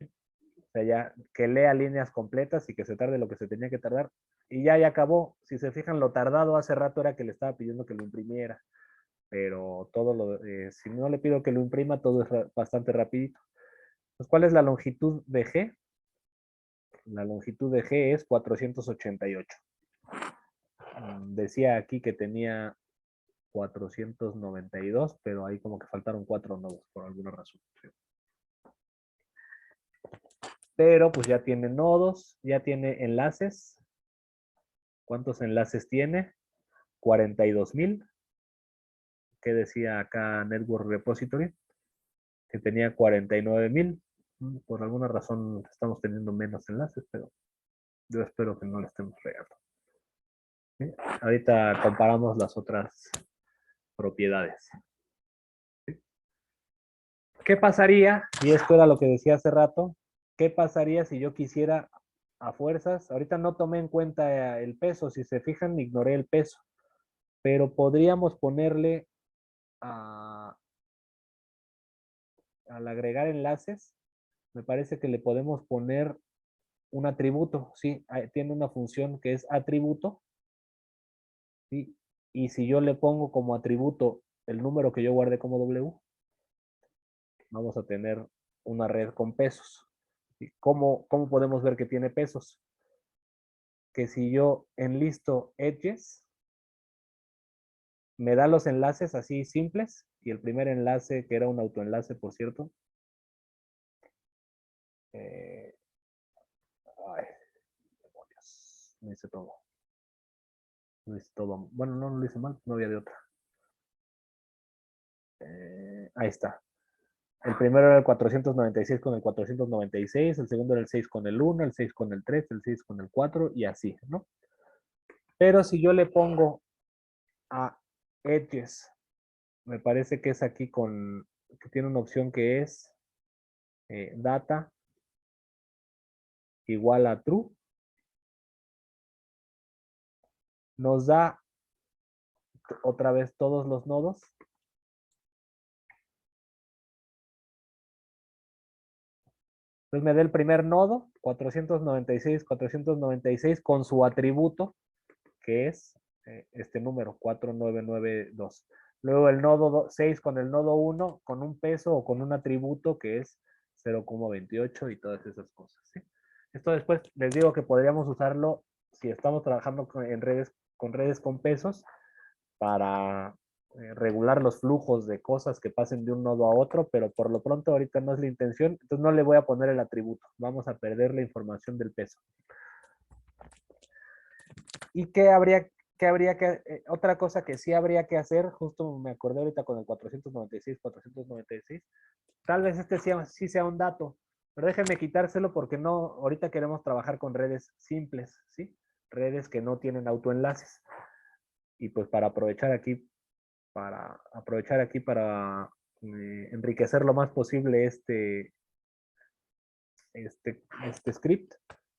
S1: O sea, ya que lea líneas completas y que se tarde lo que se tenía que tardar. Y ya acabó. Si se fijan, lo tardado hace rato era que le estaba pidiendo que lo imprimiera. Pero si no le pido que lo imprima, todo es bastante rapidito. Pues, ¿cuál es la longitud de G? La longitud de G es 488. Decía aquí que tenía 492, pero ahí como que faltaron 4 nodos por alguna razón. Pero pues ya tiene nodos, ya tiene enlaces. ¿Cuántos enlaces tiene? 42,000. ¿Qué decía acá Network Repository? Que tenía 49,000. Por alguna razón estamos teniendo menos enlaces, pero yo espero que no le estemos regando. ¿Sí? Ahorita comparamos las otras propiedades. ¿Sí? ¿Qué pasaría? Y esto era lo que decía hace rato. ¿Qué pasaría si yo quisiera a fuerzas? Ahorita no tomé en cuenta el peso. Si se fijan, ignoré el peso. Pero podríamos ponerle al agregar enlaces, me parece que le podemos poner un atributo, ¿sí? Tiene una función que es atributo, ¿sí? Y si yo le pongo como atributo el número que yo guardé como W, vamos a tener una red con pesos. ¿Sí? ¿Cómo podemos ver que tiene pesos? Que si yo enlisto edges, me da los enlaces así simples, y el primer enlace, que era un autoenlace, por cierto, ay, demonios, no hice todo. Lo hice todo. Bueno, no lo hice mal, no había de otra. Ahí está. El primero era el 496 con el 496, el segundo era el 6 con el 1, el 6 con el 3, el 6 con el 4 y así, ¿no? Pero si yo le pongo a edges, me parece que es aquí que tiene una opción que es data igual a true, nos da otra vez todos los nodos. Entonces me da el primer nodo, 496 con su atributo, que es este número, 4992. Luego el nodo 6 con el nodo 1, con un peso o con un atributo que es 0,28 y todas esas cosas. ¿Sí? Esto después les digo que podríamos usarlo si estamos trabajando en redes con pesos para regular los flujos de cosas que pasen de un nodo a otro, pero por lo pronto ahorita no es la intención, entonces no le voy a poner el atributo, vamos a perder la información del peso. ¿Y qué habría que otra cosa que sí habría que hacer, justo me acordé ahorita con el 496, tal vez este sí sea un dato, pero déjenme quitárselo porque no, ahorita queremos trabajar con redes simples, ¿sí? Redes que no tienen autoenlaces. Y pues para aprovechar aquí enriquecer lo más posible este script,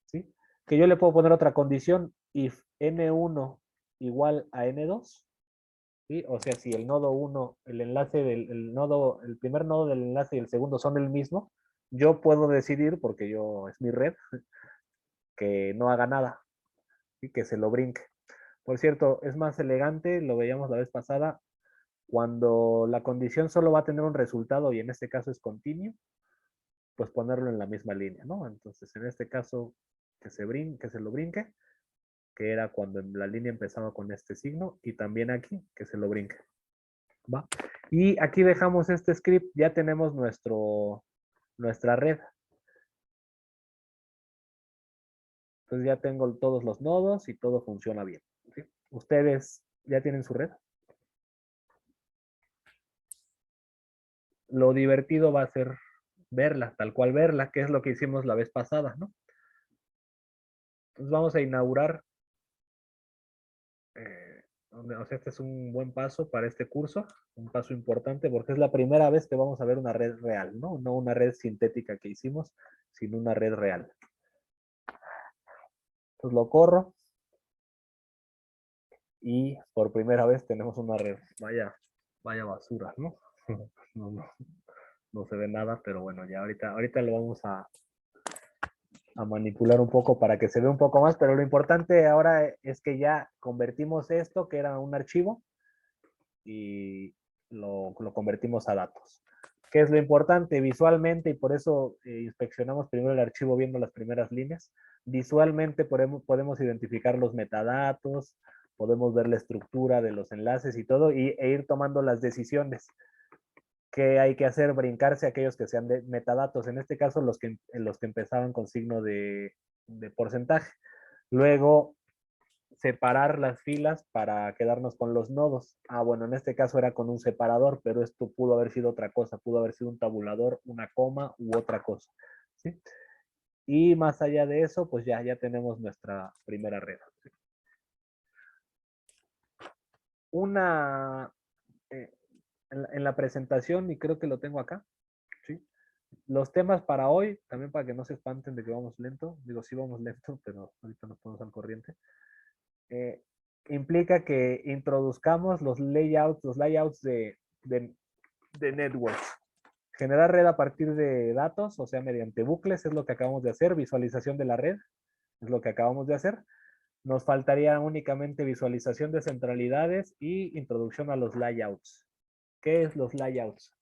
S1: ¿sí? Que yo le puedo poner otra condición, if n1 igual a n2, ¿sí? O sea, si el nodo 1, el primer nodo del enlace y el segundo son el mismo, yo puedo decidir, porque es mi red, que no haga nada, y que se lo brinque. Por cierto, es más elegante, lo veíamos la vez pasada, cuando la condición solo va a tener un resultado y en este caso es continuo, pues ponerlo en la misma línea, ¿no? Entonces, en este caso, que se lo brinque, que era cuando la línea empezaba con este signo, y también aquí, que se lo brinque. ¿Va? Y aquí dejamos este script, ya tenemos nuestra red. Entonces ya tengo todos los nodos y todo funciona bien. ¿Sí? ¿Ustedes ya tienen su red? Lo divertido va a ser verla, tal cual verla, que es lo que hicimos la vez pasada, ¿no? Entonces vamos a inaugurar, o sea, este es un buen paso para este curso, un paso importante porque es la primera vez que vamos a ver una red real, ¿no? No una red sintética que hicimos, sino una red real. Entonces lo corro y por primera vez tenemos una red. Vaya basura, ¿no? No se ve nada, pero bueno, ya ahorita lo vamos a manipular un poco para que se vea un poco más, pero lo importante ahora es que ya convertimos esto, que era un archivo, y lo convertimos a datos. ¿Qué es lo importante? Visualmente, y por eso inspeccionamos primero el archivo viendo las primeras líneas, visualmente podemos identificar los metadatos, podemos ver la estructura de los enlaces y todo, e ir tomando las decisiones. ¿Qué hay que hacer? Brincarse aquellos que sean de metadatos, en este caso los que empezaban con signo de porcentaje. Luego, separar las filas para quedarnos con los nodos. Bueno, en este caso era con un separador, pero esto pudo haber sido otra cosa, pudo haber sido un tabulador, una coma u otra cosa. ¿Sí? Y más allá de eso, pues ya tenemos nuestra primera red. ¿Sí? En la presentación, y creo que lo tengo acá, ¿sí? Los temas para hoy, también para que no se espanten de que vamos lento, digo, sí vamos lento, pero ahorita nos ponemos al corriente. Implica que introduzcamos los layouts de networks. Generar red a partir de datos, o sea, mediante bucles, es lo que acabamos de hacer. Visualización de la red, es lo que acabamos de hacer. Nos faltaría únicamente visualización de centralidades y introducción a los layouts. ¿Qué es los layouts?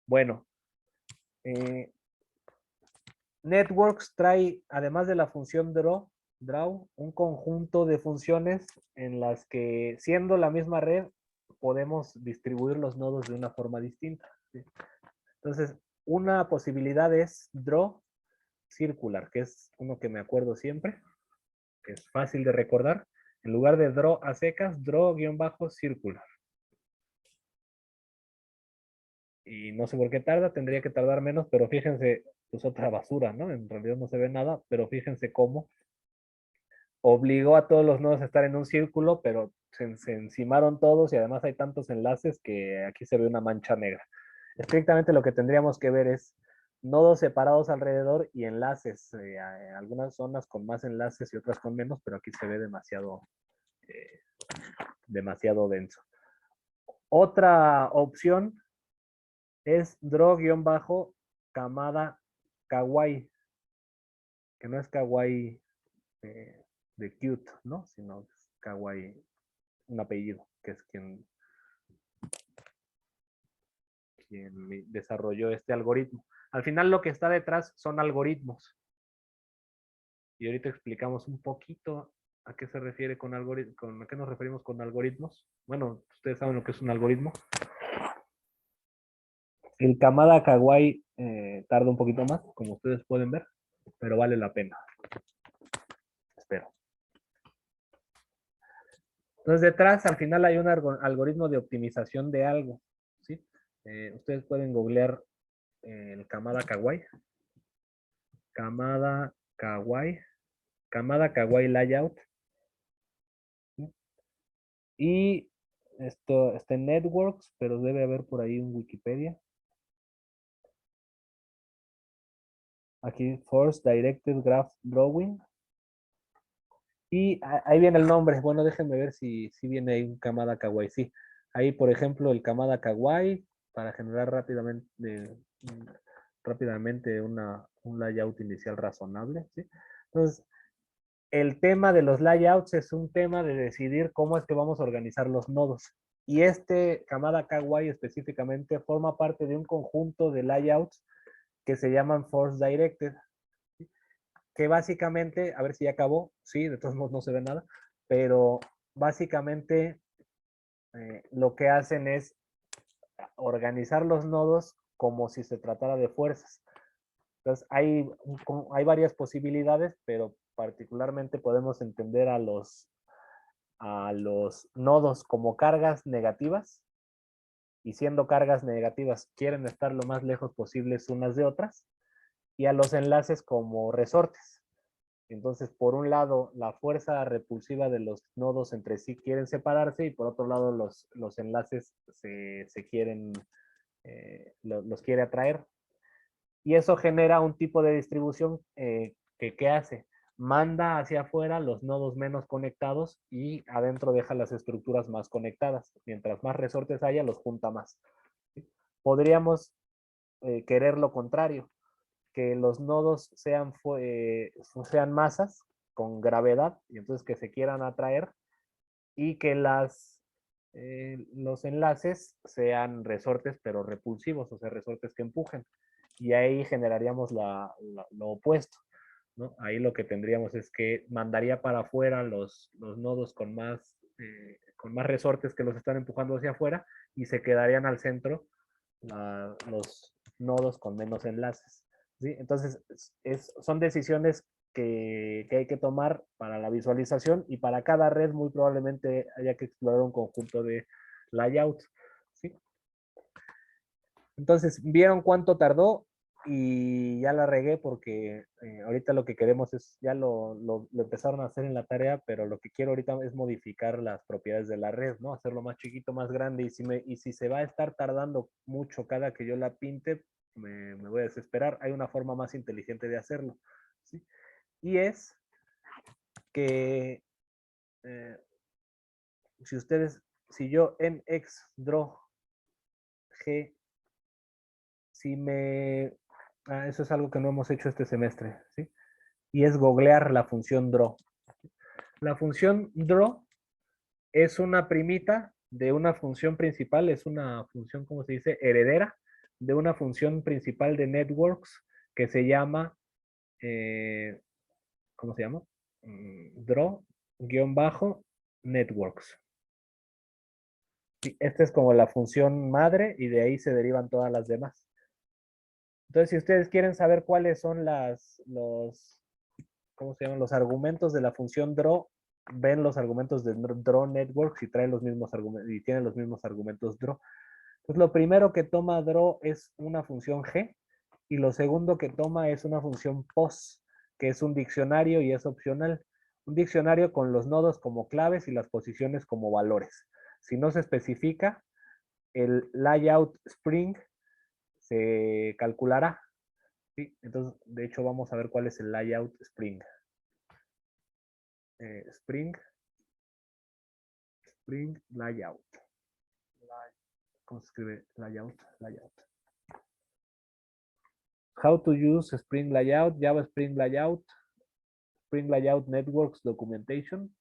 S1: Bueno, Networks trae, además de la función draw, un conjunto de funciones en las que, siendo la misma red, podemos distribuir los nodos de una forma distinta. ¿Sí? Entonces, una posibilidad es draw circular, que es uno que me acuerdo siempre, que es fácil de recordar. En lugar de draw a secas, draw-circular. y no sé por qué tarda, tendría que tardar menos, pero fíjense, pues otra basura, ¿no? En realidad no se ve nada, pero fíjense cómo obligó a todos los nodos a estar en un círculo, pero se encimaron todos y además hay tantos enlaces que aquí se ve una mancha negra. Estrictamente lo que tendríamos que ver es nodos separados alrededor y enlaces, algunas zonas con más enlaces y otras con menos, pero aquí se ve eh, demasiado denso. Otra opción es draw-kamada kawaii, que no es kawaii de cute, ¿no? Sino es kawaii, un apellido, que es quien desarrolló este algoritmo. Al final lo que está detrás son algoritmos. Y ahorita explicamos un poquito a qué se refiere con algoritmos, a qué nos referimos con algoritmos. Bueno, ustedes saben lo que es un algoritmo. El Kamada Kawaii tarda un poquito más, como ustedes pueden ver, pero vale la pena. Espero. Entonces, detrás, al final hay un algoritmo de optimización de algo. ¿Sí? Ustedes pueden googlear el Kamada Kawaii. Kamada Kawaii Layout. ¿Sí? Y esto está en Networks, pero debe haber por ahí un Wikipedia. Aquí, Force Directed Graph Drawing. Y ahí viene el nombre. Bueno, déjenme ver si viene ahí un Kamada Kawaii. Sí, ahí, por ejemplo, el Kamada Kawaii para generar rápidamente un layout inicial razonable. ¿Sí? Entonces, el tema de los layouts es un tema de decidir cómo es que vamos a organizar los nodos. Y este Kamada Kawaii específicamente forma parte de un conjunto de layouts que se llaman Force Directed, que básicamente, a ver si ya acabó, sí, de todos modos no se ve nada, pero básicamente lo que hacen es organizar los nodos como si se tratara de fuerzas. Entonces, hay varias posibilidades, pero particularmente podemos entender a los nodos como cargas negativas, y siendo cargas negativas quieren estar lo más lejos posibles unas de otras, y a los enlaces como resortes. Entonces, por un lado, la fuerza repulsiva de los nodos entre sí quieren separarse y por otro lado, los enlaces se quieren, los quiere atraer. Y eso genera un tipo de distribución que ¿qué hace? Manda hacia afuera los nodos menos conectados y adentro deja las estructuras más conectadas. Mientras más resortes haya, los junta más. Podríamos querer lo contrario, que los nodos sean masas con gravedad y entonces que se quieran atraer y que los enlaces sean resortes pero repulsivos, o sea, resortes que empujen. Y ahí generaríamos lo opuesto, ¿no? Ahí lo que tendríamos es que mandaría para afuera los nodos con más resortes que los están empujando hacia afuera y se quedarían al centro los nodos con menos enlaces. ¿Sí? Entonces, son decisiones que hay que tomar para la visualización y para cada red muy probablemente haya que explorar un conjunto de layouts. ¿Sí? Entonces, ¿vieron cuánto tardó? Y ya la regué porque ahorita lo que queremos es, ya lo empezaron a hacer en la tarea, pero lo que quiero ahorita es modificar las propiedades de la red, ¿no? Hacerlo más chiquito, más grande, y si se va a estar tardando mucho cada que yo la pinte, me voy a desesperar. Hay una forma más inteligente de hacerlo, ¿sí? Y es que si yo en X draw G, eso es algo que no hemos hecho este semestre, ¿sí? Y es googlear la función draw. La función draw es una primita de una función principal, es una función, ¿cómo se dice? Heredera de una función principal de networks que se llama, ¿cómo se llama? Draw-networks. Esta es como la función madre y de ahí se derivan todas las demás. Entonces, si ustedes quieren saber cuáles son ¿cómo se llaman? Los argumentos de la función draw, ven los argumentos de draw networks y traen los mismos argumentos y tienen los mismos argumentos draw. Pues lo primero que toma draw es una función G y lo segundo que toma es una función pos, que es un diccionario y es opcional. Un diccionario con los nodos como claves y las posiciones como valores. Si no se especifica, el layout string se calculará. ¿Sí? Entonces, de hecho, vamos a ver cuál es el layout string. String layout. ¿Cómo se escribe layout? Layout. How to use Spring Layout, Java Spring Layout, Spring Layout Networks Documentation.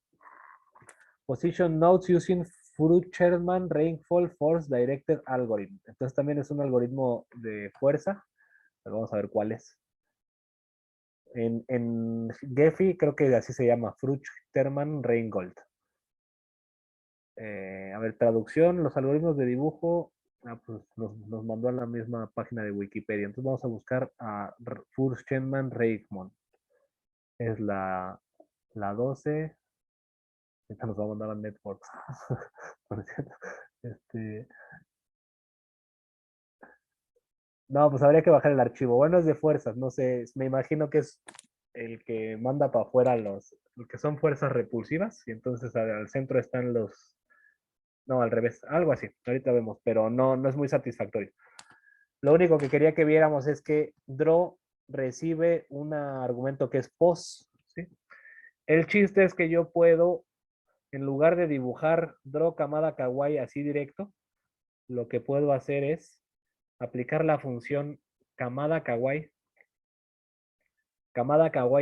S1: Position nodes using Frucht-Sherman Rainfall Force Directed Algorithm. Entonces también es un algoritmo de fuerza. Pero vamos a ver cuál es. En Gephi creo que así se llama, Frucht-Sherman Reingold. A ver, traducción, los algoritmos de dibujo, pues nos mandó a la misma página de Wikipedia. Entonces vamos a buscar a Frucht-Sherman Reingold. Es la 12. Esta nos va a mandar a Networks. Por cierto. No, pues habría que bajar el archivo. Bueno, es de fuerzas, no sé. Me imagino que es el que manda para afuera los que son fuerzas repulsivas. Y entonces al centro están los. No, al revés. Algo así. Ahorita vemos, pero no es muy satisfactorio. Lo único que quería que viéramos es que draw recibe un argumento que es pos. ¿Sí? El chiste es que yo puedo, en lugar de dibujar draw Kamada Kawaii así directo, lo que puedo hacer es aplicar la función Kamada Kawaii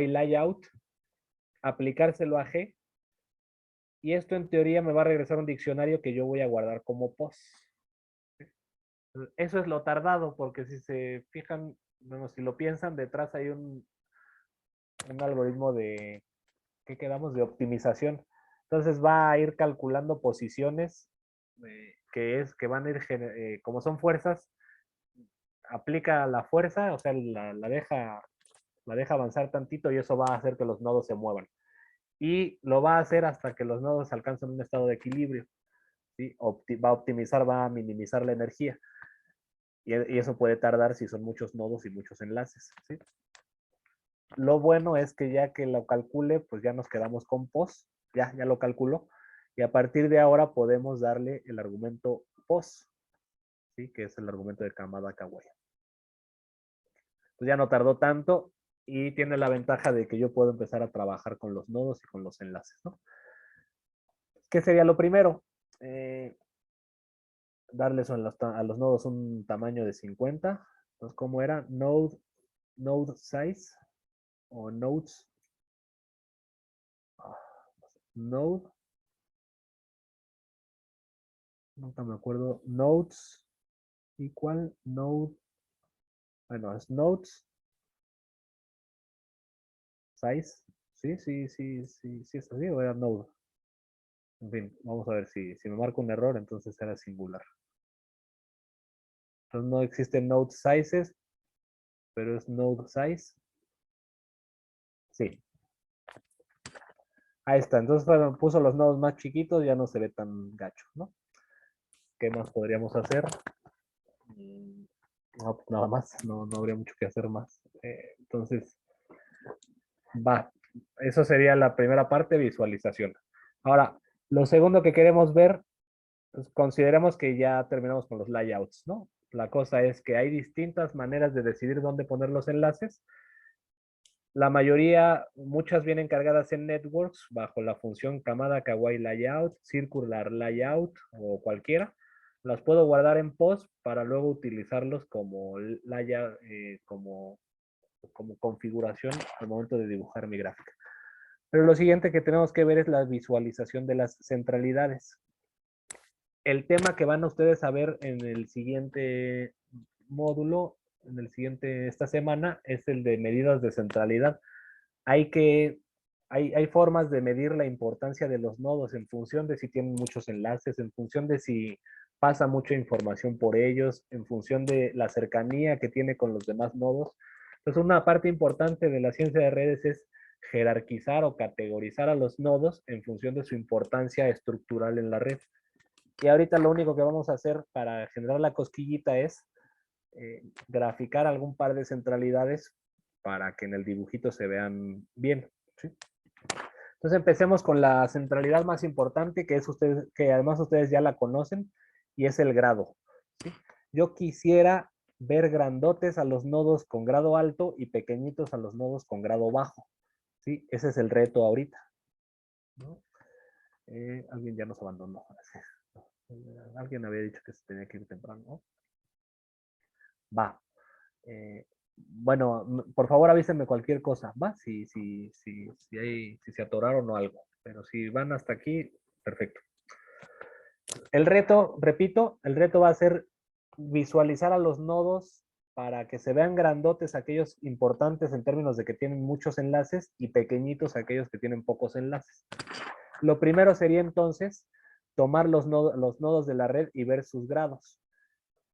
S1: layout, aplicárselo a G, y esto en teoría me va a regresar un diccionario que yo voy a guardar como pos. Eso es lo tardado, porque si se fijan, bueno, si lo piensan, detrás hay un algoritmo de, ¿qué quedamos? De optimización. Entonces va a ir calculando posiciones que van a ir, como son fuerzas, aplica la fuerza, o sea, la deja avanzar tantito y eso va a hacer que los nodos se muevan. Y lo va a hacer hasta que los nodos alcancen un estado de equilibrio. ¿Sí? Va a optimizar, va a minimizar la energía. Y eso puede tardar si son muchos nodos y muchos enlaces. ¿Sí? Lo bueno es que ya que lo calcule, pues ya nos quedamos con pos. Ya lo calculó. Y a partir de ahora podemos darle el argumento pos, ¿sí? Que es el argumento de Kamada Kawaii. Pues ya no tardó tanto y tiene la ventaja de que yo puedo empezar a trabajar con los nodos y con los enlaces, ¿no? ¿Qué sería lo primero? Darles a los nodos un tamaño de 50. Entonces, ¿cómo era? Node size o nodes. Node. Nunca me acuerdo. Nodes igual node. Bueno, es nodes size. Sí, es así o era node. En fin, vamos a ver si me marco un error, entonces era singular. Entonces no existen node sizes, pero es node size. Sí. Ahí está. Entonces bueno, puso los nodos más chiquitos, ya no se ve tan gacho, ¿no? ¿Qué más podríamos hacer? No, pues nada más, no habría mucho que hacer más. Entonces, va. Eso sería la primera parte, visualización. Ahora, lo segundo que queremos ver, pues consideremos que ya terminamos con los layouts, ¿no? La cosa es que hay distintas maneras de decidir dónde poner los enlaces. La mayoría, muchas vienen cargadas en networks bajo la función Kamada Kawaii Layout, Circular Layout o cualquiera. Las puedo guardar en post para luego utilizarlos como layout, como configuración al momento de dibujar mi gráfica. Pero lo siguiente que tenemos que ver es la visualización de las centralidades. El tema que van ustedes a ver en el siguiente módulo, esta semana, es el de medidas de centralidad. Hay formas de medir la importancia de los nodos en función de si tienen muchos enlaces, en función de si pasa mucha información por ellos, en función de la cercanía que tiene con los demás nodos. Entonces, una parte importante de la ciencia de redes es jerarquizar o categorizar a los nodos en función de su importancia estructural en la red. Y ahorita lo único que vamos a hacer para generar la cosquillita es graficar algún par de centralidades para que en el dibujito se vean bien, ¿sí? Entonces empecemos con la centralidad más importante, que es que además ustedes ya la conocen, y es el grado, ¿sí? Yo quisiera ver grandotes a los nodos con grado alto y pequeñitos a los nodos con grado bajo, ¿sí? Ese es el reto ahorita, ¿no? Alguien ya nos abandonó. Alguien había dicho que se tenía que ir temprano, ¿no? Va. Bueno, por favor avísenme cualquier cosa, ¿va? Si se atoraron o algo. Pero si van hasta aquí, perfecto. El reto, repito, el reto va a ser visualizar a los nodos para que se vean grandotes aquellos importantes en términos de que tienen muchos enlaces y pequeñitos aquellos que tienen pocos enlaces. Lo primero sería entonces tomar los nodos de la red y ver sus grados.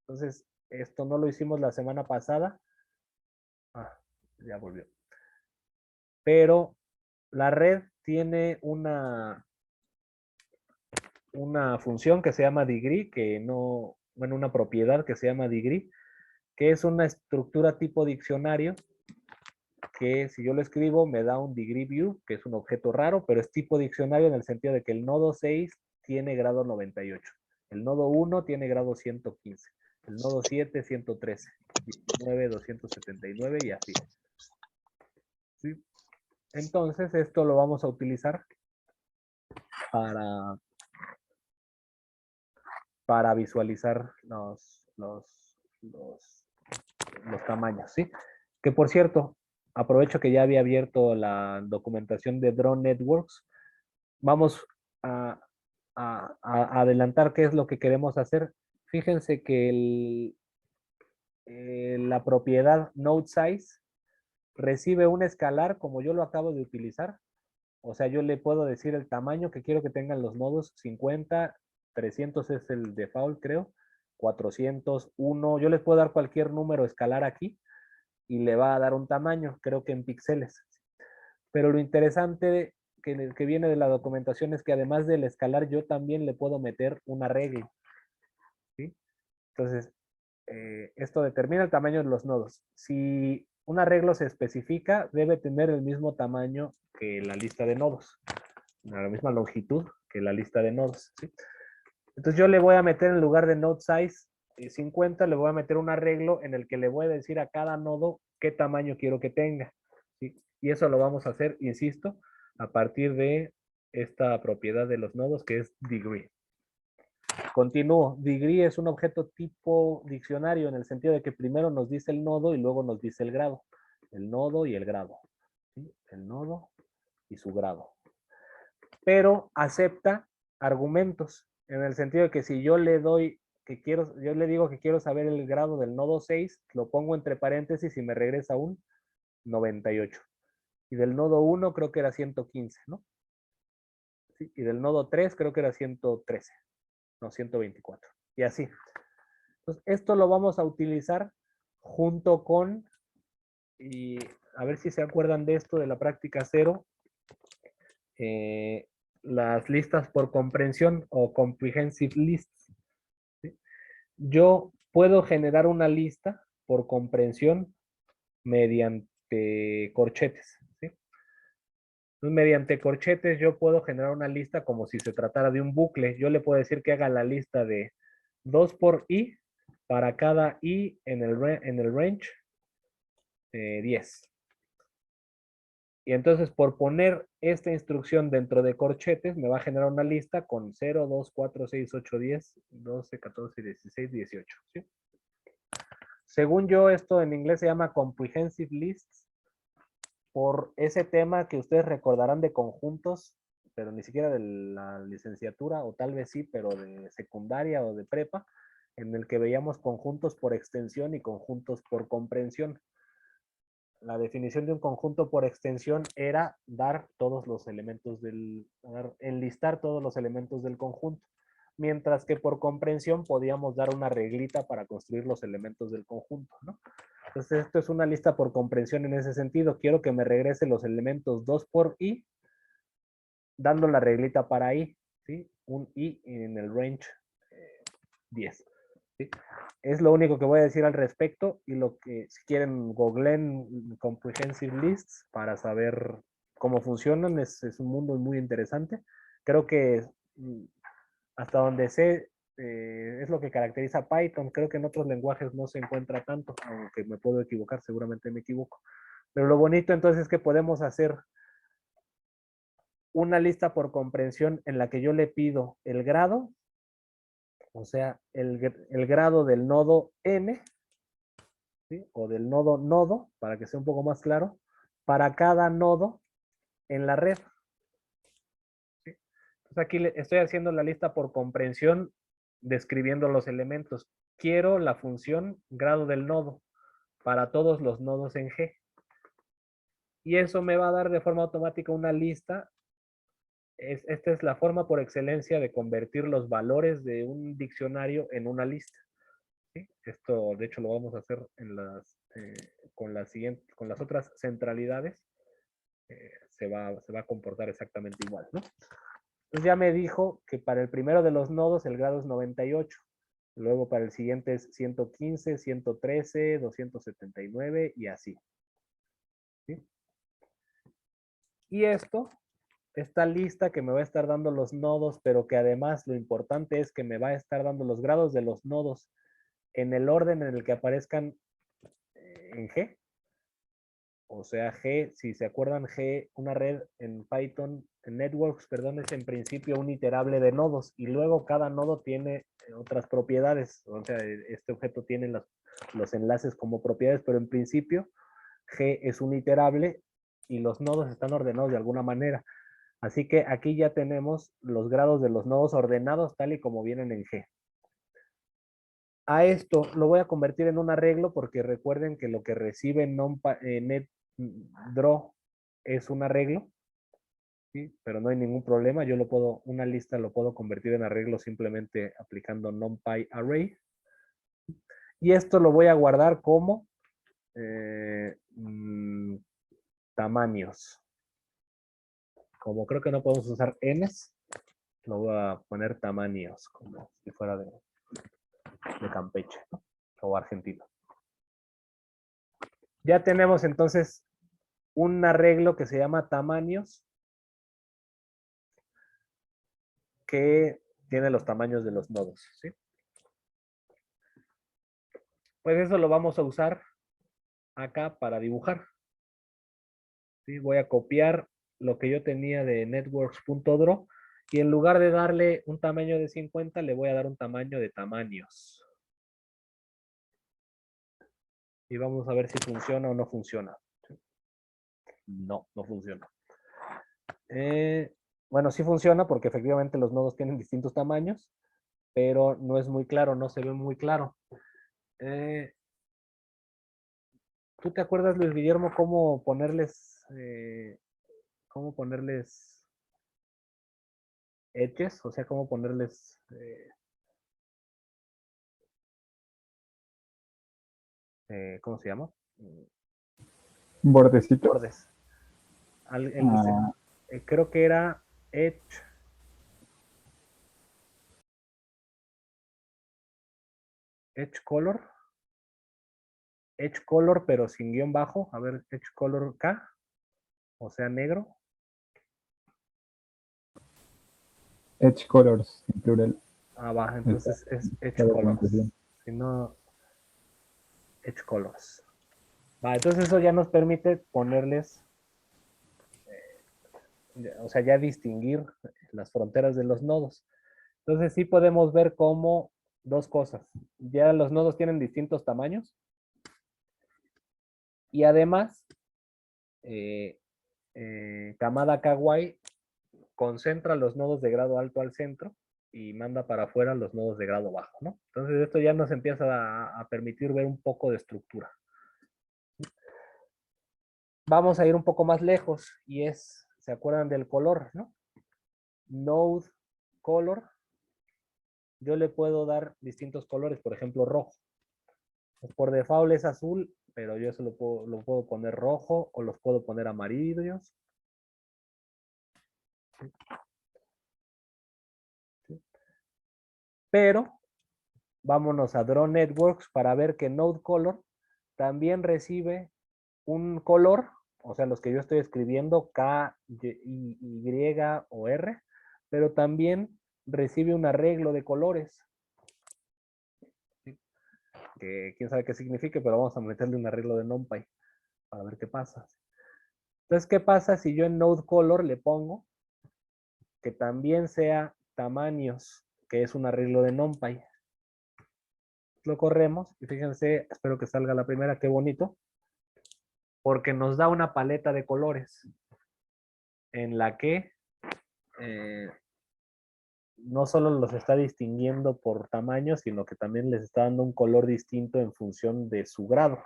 S1: Entonces, esto no lo hicimos la semana pasada. Ya volvió. Pero la red tiene una función que se llama degree, una propiedad que se llama degree, que es una estructura tipo diccionario, que si yo lo escribo me da un degree view, que es un objeto raro, pero es tipo diccionario en el sentido de que el nodo 6 tiene grado 98, el nodo 1 tiene grado 115, el nodo 7 113, 19 279 y así. ¿Sí? Entonces esto lo vamos a utilizar para visualizar los tamaños, ¿sí? Que por cierto, aprovecho que ya había abierto la documentación de Drone Networks. Vamos a adelantar qué es lo que queremos hacer. Fíjense que la propiedad node size recibe un escalar como yo lo acabo de utilizar. O sea, yo le puedo decir el tamaño que quiero que tengan los nodos, 50, 300 es el default, creo, 400, 1, yo les puedo dar cualquier número escalar aquí y le va a dar un tamaño, creo que en píxeles. Pero lo interesante que viene de la documentación es que además del escalar yo también le puedo meter un arreglo, ¿sí? Entonces, esto determina el tamaño de los nodos. Si un arreglo se especifica, debe tener el mismo tamaño que la lista de nodos, la misma longitud que la lista de nodos, ¿sí? Entonces yo le voy a meter en lugar de node size 50, le voy a meter un arreglo en el que le voy a decir a cada nodo qué tamaño quiero que tenga, ¿sí? Y eso lo vamos a hacer, insisto, a partir de esta propiedad de los nodos que es degree. Continúo. Degree es un objeto tipo diccionario en el sentido de que primero nos dice el nodo y luego nos dice el grado. El nodo y el grado, ¿sí? El nodo y su grado. Pero acepta argumentos en el sentido de que si yo le doy yo le digo que quiero saber el grado del nodo 6, lo pongo entre paréntesis y me regresa un 98. Y del nodo 1 creo que era 115, ¿no? Sí, y del nodo 3 creo que era 113, no, 124. Y así. Entonces, esto lo vamos a utilizar junto con, y a ver si se acuerdan de esto de la práctica 0, las listas por comprensión o comprehensive lists, ¿sí? Yo puedo generar una lista por comprensión mediante corchetes, ¿sí? Entonces, mediante corchetes yo puedo generar una lista como si se tratara de un bucle. Yo le puedo decir que haga la lista de 2 por i para cada i en el range 10. Y entonces por poner esta instrucción dentro de corchetes me va a generar una lista con 0, 2, 4, 6, 8, 10, 12, 14, 16, 18. ¿Sí? Según yo, esto en inglés se llama comprehensive lists por ese tema que ustedes recordarán de conjuntos, pero ni siquiera de la licenciatura, o tal vez sí, pero de secundaria o de prepa, en el que veíamos conjuntos por extensión y conjuntos por comprensión. La definición de un conjunto por extensión era dar todos los elementos enlistar todos los elementos del conjunto, mientras que por comprensión podíamos dar una reglita para construir los elementos del conjunto, ¿no? Entonces esto es una lista por comprensión en ese sentido. Quiero que me regrese los elementos 2 por i, dando la reglita para i, ¿sí? Un i en el range 10. ¿Sí? Es lo único que voy a decir al respecto y lo que, si quieren, googleen Comprehensive Lists para saber cómo funcionan. Es un mundo muy interesante. Creo que hasta donde sé, es lo que caracteriza Python. Creo que en otros lenguajes no se encuentra tanto, aunque me puedo equivocar, seguramente me equivoco. Pero lo bonito entonces es que podemos hacer una lista por comprensión en la que yo le pido el grado, o sea, el grado del nodo n, ¿sí? O del nodo nodo, para que sea un poco más claro, para cada nodo en la red. ¿Sí? Entonces aquí estoy haciendo la lista por comprensión, describiendo los elementos. Quiero la función grado del nodo para todos los nodos en G. Y eso me va a dar de forma automática una lista. Esta es la forma por excelencia de convertir los valores de un diccionario en una lista. ¿Sí? Esto, de hecho, lo vamos a hacer en con las otras centralidades. Se va a comportar exactamente igual, ¿no? Entonces ya me dijo que para el primero de los nodos el grado es 98. Luego para el siguiente es 115, 113, 279 y así. ¿Sí? Y esta lista que me va a estar dando los nodos, pero que además lo importante es que me va a estar dando los grados de los nodos en el orden en el que aparezcan en G. O sea, G, si se acuerdan, G, una red en Python, en Networks, perdón, es en principio un iterable de nodos y luego cada nodo tiene otras propiedades. O sea, este objeto tiene los enlaces como propiedades, pero en principio G es un iterable y los nodos están ordenados de alguna manera. Así que aquí ya tenemos los grados de los nodos ordenados tal y como vienen en G. A esto lo voy a convertir en un arreglo porque recuerden que lo que recibe NetDraw es un arreglo, ¿sí? Pero no hay ningún problema. Yo una lista lo puedo convertir en arreglo simplemente aplicando NumPy Array. Y esto lo voy a guardar como tamaños. Como creo que no podemos usar n's, lo voy a poner tamaños, como si fuera de Campeche, ¿no? O Argentina. Ya tenemos entonces un arreglo que se llama tamaños, que tiene los tamaños de los nodos, ¿sí? Pues eso lo vamos a usar acá para dibujar. ¿Sí? Voy a copiar lo que yo tenía de networks.draw y en lugar de darle un tamaño de 50, le voy a dar un tamaño de tamaños. Y vamos a ver si funciona o no funciona. No, no funciona. Bueno, sí funciona porque efectivamente los nodos tienen distintos tamaños, pero no es muy claro, no se ve muy claro. ¿Tú te acuerdas, Luis Guillermo, cómo ponerles edges? O sea, cómo ponerles ¿cómo se llama?
S3: Bordecitos.
S1: Bordes. Creo que era edge color. Edge color, pero sin guión bajo. A ver, edge color K. O sea, negro.
S3: Edge colors, en plural.
S1: Ah, va, entonces es edge
S3: La
S1: colors.
S3: documentación.
S1: Si no, edge colors. Va, entonces eso ya nos permite ponerles, o sea, ya distinguir las fronteras de los nodos. Entonces sí podemos ver cómo dos cosas. Ya los nodos tienen distintos tamaños. Y además, Kamada Kawai concentra los nodos de grado alto al centro y manda para afuera los nodos de grado bajo, ¿no? Entonces esto ya nos empieza a permitir ver un poco de estructura. Vamos a ir un poco más lejos y ¿se acuerdan del color, no? Node color. Yo le puedo dar distintos colores, por ejemplo, rojo. Pues por default es azul, pero yo eso lo puedo poner rojo o los puedo poner amarillos. ¿Sí? Pero vámonos a Draw Networks para ver que Node Color también recibe un color, o sea, los que yo estoy escribiendo, K, Y o R, pero también recibe un arreglo de colores. ¿Sí? Que quién sabe qué significa, pero vamos a meterle un arreglo de NumPy para ver qué pasa. Entonces, ¿qué pasa si yo en Node Color le pongo que también sea tamaños, que es un arreglo de NumPy? Lo corremos y fíjense, espero que salga la primera, qué bonito, porque nos da una paleta de colores en la que no solo los está distinguiendo por tamaño, sino que también les está dando un color distinto en función de su grado.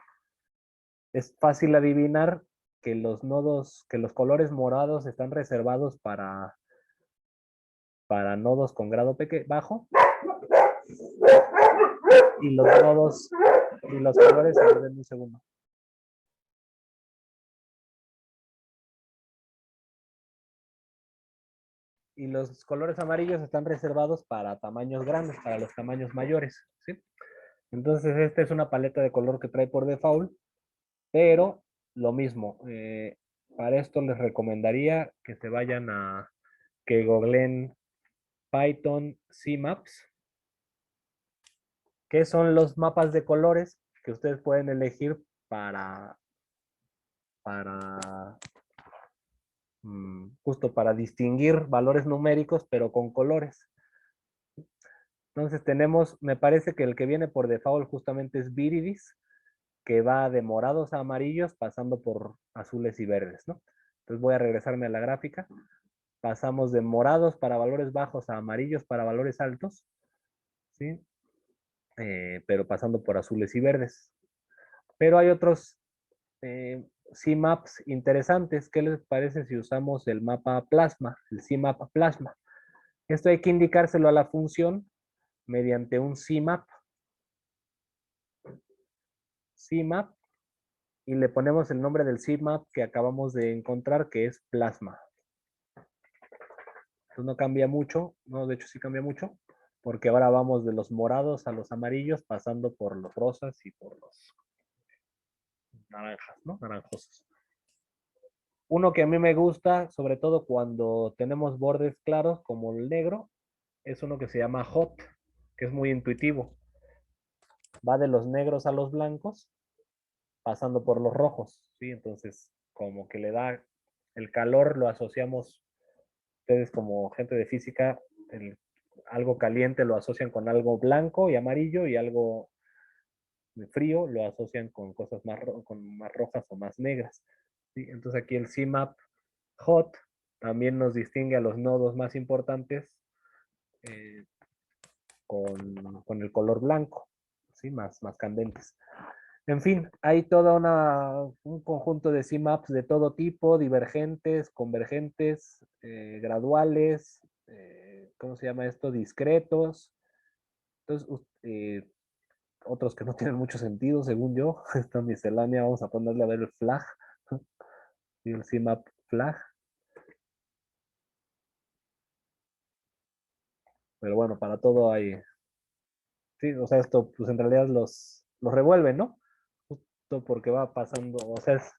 S1: Es fácil adivinar que los nodos, que los colores morados están reservados para nodos con grado bajo, y los nodos y los colores, a ver, un segundo. Y los colores amarillos están reservados para tamaños grandes, para los tamaños mayores, ¿sí? Entonces, esta es una paleta de color que trae por default, pero lo mismo. Para esto les recomendaría que se vayan a que googleen Python CMaps, que son los mapas de colores que ustedes pueden elegir para justo para distinguir valores numéricos, pero con colores. Entonces tenemos, me parece que el que viene por default justamente es Viridis, que va de morados a amarillos pasando por azules y verdes, ¿no? Entonces voy a regresarme a la gráfica. Pasamos de morados para valores bajos a amarillos para valores altos, ¿sí? Pero pasando por azules y verdes. Pero hay otros CMaps interesantes. ¿Qué les parece si usamos el mapa Plasma, el CMap Plasma? Esto hay que indicárselo a la función mediante un CMap. CMap, y le ponemos el nombre del CMap que acabamos de encontrar, que es Plasma. Entonces no cambia mucho, no, de hecho sí cambia mucho, porque ahora vamos de los morados a los amarillos, pasando por los rosas y por los naranjas, ¿no? Naranjosos. Uno que a mí me gusta, sobre todo cuando tenemos bordes claros, como el negro, es uno que se llama Hot, que es muy intuitivo. Va de los negros a los blancos, pasando por los rojos, ¿sí? Entonces, como que le da el calor, lo asociamos, ustedes como gente de física, algo caliente lo asocian con algo blanco y amarillo, y algo frío lo asocian con cosas con más rojas o más negras, ¿sí? Entonces aquí el CMap Hot también nos distingue a los nodos más importantes con el color blanco, ¿sí? Más candentes. En fin, hay todo un conjunto de CMaps de todo tipo, divergentes, convergentes, graduales, ¿cómo se llama esto? Discretos. Entonces, otros que no tienen mucho sentido, según yo. Esta miscelánea, vamos a ponerle a ver el flag. Y el CMap flag. Pero bueno, para todo hay. Sí, o sea, esto, pues en realidad los revuelve, ¿no? Justo porque va pasando, o sea, es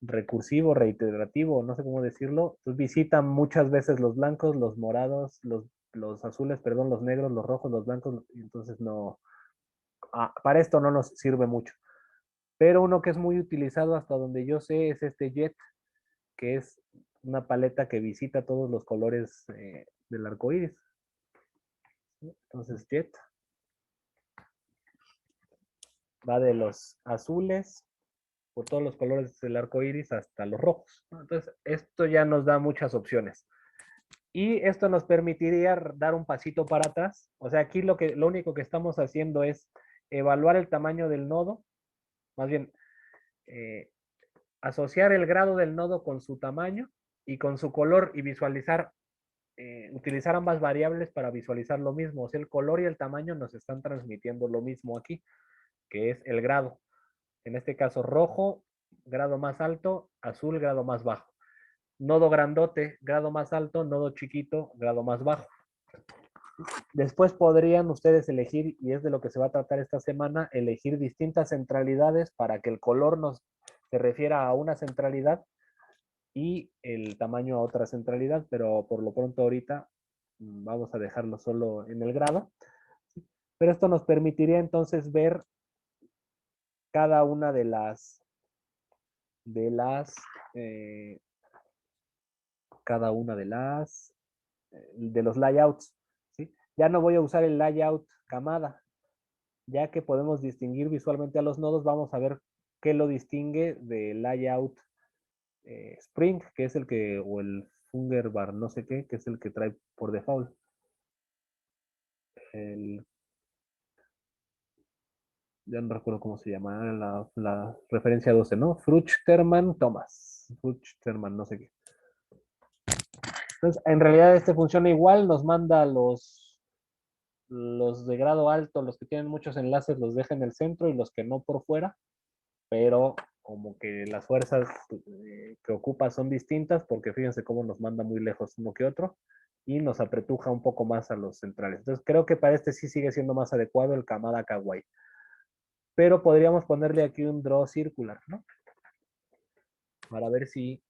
S1: recursivo, reiterativo, no sé cómo decirlo. Entonces visitan muchas veces los blancos, los morados, los azules, perdón, los negros, los rojos, los blancos, y entonces no, para esto no nos sirve mucho. Pero uno que es muy utilizado hasta donde yo sé es este Jet, que es una paleta que visita todos los colores del arco iris. Entonces Jet va de los azules por todos los colores del arco iris hasta los rojos. Entonces, esto ya nos da muchas opciones. Y esto nos permitiría dar un pasito para atrás. O sea, aquí lo único que estamos haciendo es evaluar el tamaño del nodo, más bien asociar el grado del nodo con su tamaño y con su color, y visualizar, utilizar ambas variables para visualizar lo mismo. O sea, el color y el tamaño nos están transmitiendo lo mismo aquí, que es el grado. En este caso, rojo, grado más alto, azul, grado más bajo. Nodo grandote, grado más alto, nodo chiquito, grado más bajo. Después podrían ustedes elegir, y es de lo que se va a tratar esta semana, elegir distintas centralidades para que el color nos se refiera a una centralidad y el tamaño a otra centralidad, pero por lo pronto ahorita vamos a dejarlo solo en el grado. Pero esto nos permitiría entonces ver cada una de cada una de los layouts, ¿sí? Ya no voy a usar el layout camada, ya que podemos distinguir visualmente a los nodos, vamos a ver qué lo distingue del layout Spring, que es el que, o el Fungerbar, no sé qué, que es el que trae por default. Ya no recuerdo cómo se llama la referencia 12, ¿no? Fruchterman Thomas. Fruchterman, no sé qué. Entonces, en realidad este funciona igual, nos manda los de grado alto, los que tienen muchos enlaces, los deja en el centro y los que no por fuera, pero como que las fuerzas que ocupa son distintas, porque fíjense cómo nos manda muy lejos uno que otro y nos apretuja un poco más a los centrales. Entonces creo que para este sí sigue siendo más adecuado el Kamada Kawaii. Pero podríamos ponerle aquí un draw circular, ¿no? Para ver si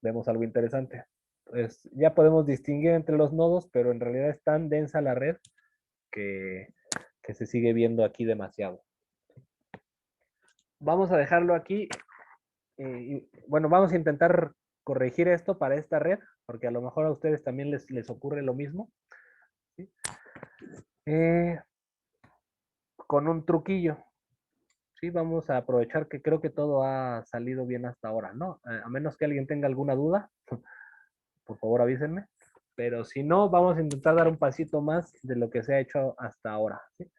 S1: vemos algo interesante. Pues ya podemos distinguir entre los nodos, pero en realidad es tan densa la red que se sigue viendo aquí demasiado. Vamos a dejarlo aquí. Bueno, vamos a intentar corregir esto para esta red, porque a lo mejor a ustedes también les ocurre lo mismo. ¿Sí? Con un truquillo. Sí, vamos a aprovechar que creo que todo ha salido bien hasta ahora, ¿no? A menos que alguien tenga alguna duda, por favor avísenme. Pero si no, vamos a intentar dar un pasito más de lo que se ha hecho hasta ahora. ¿Sí?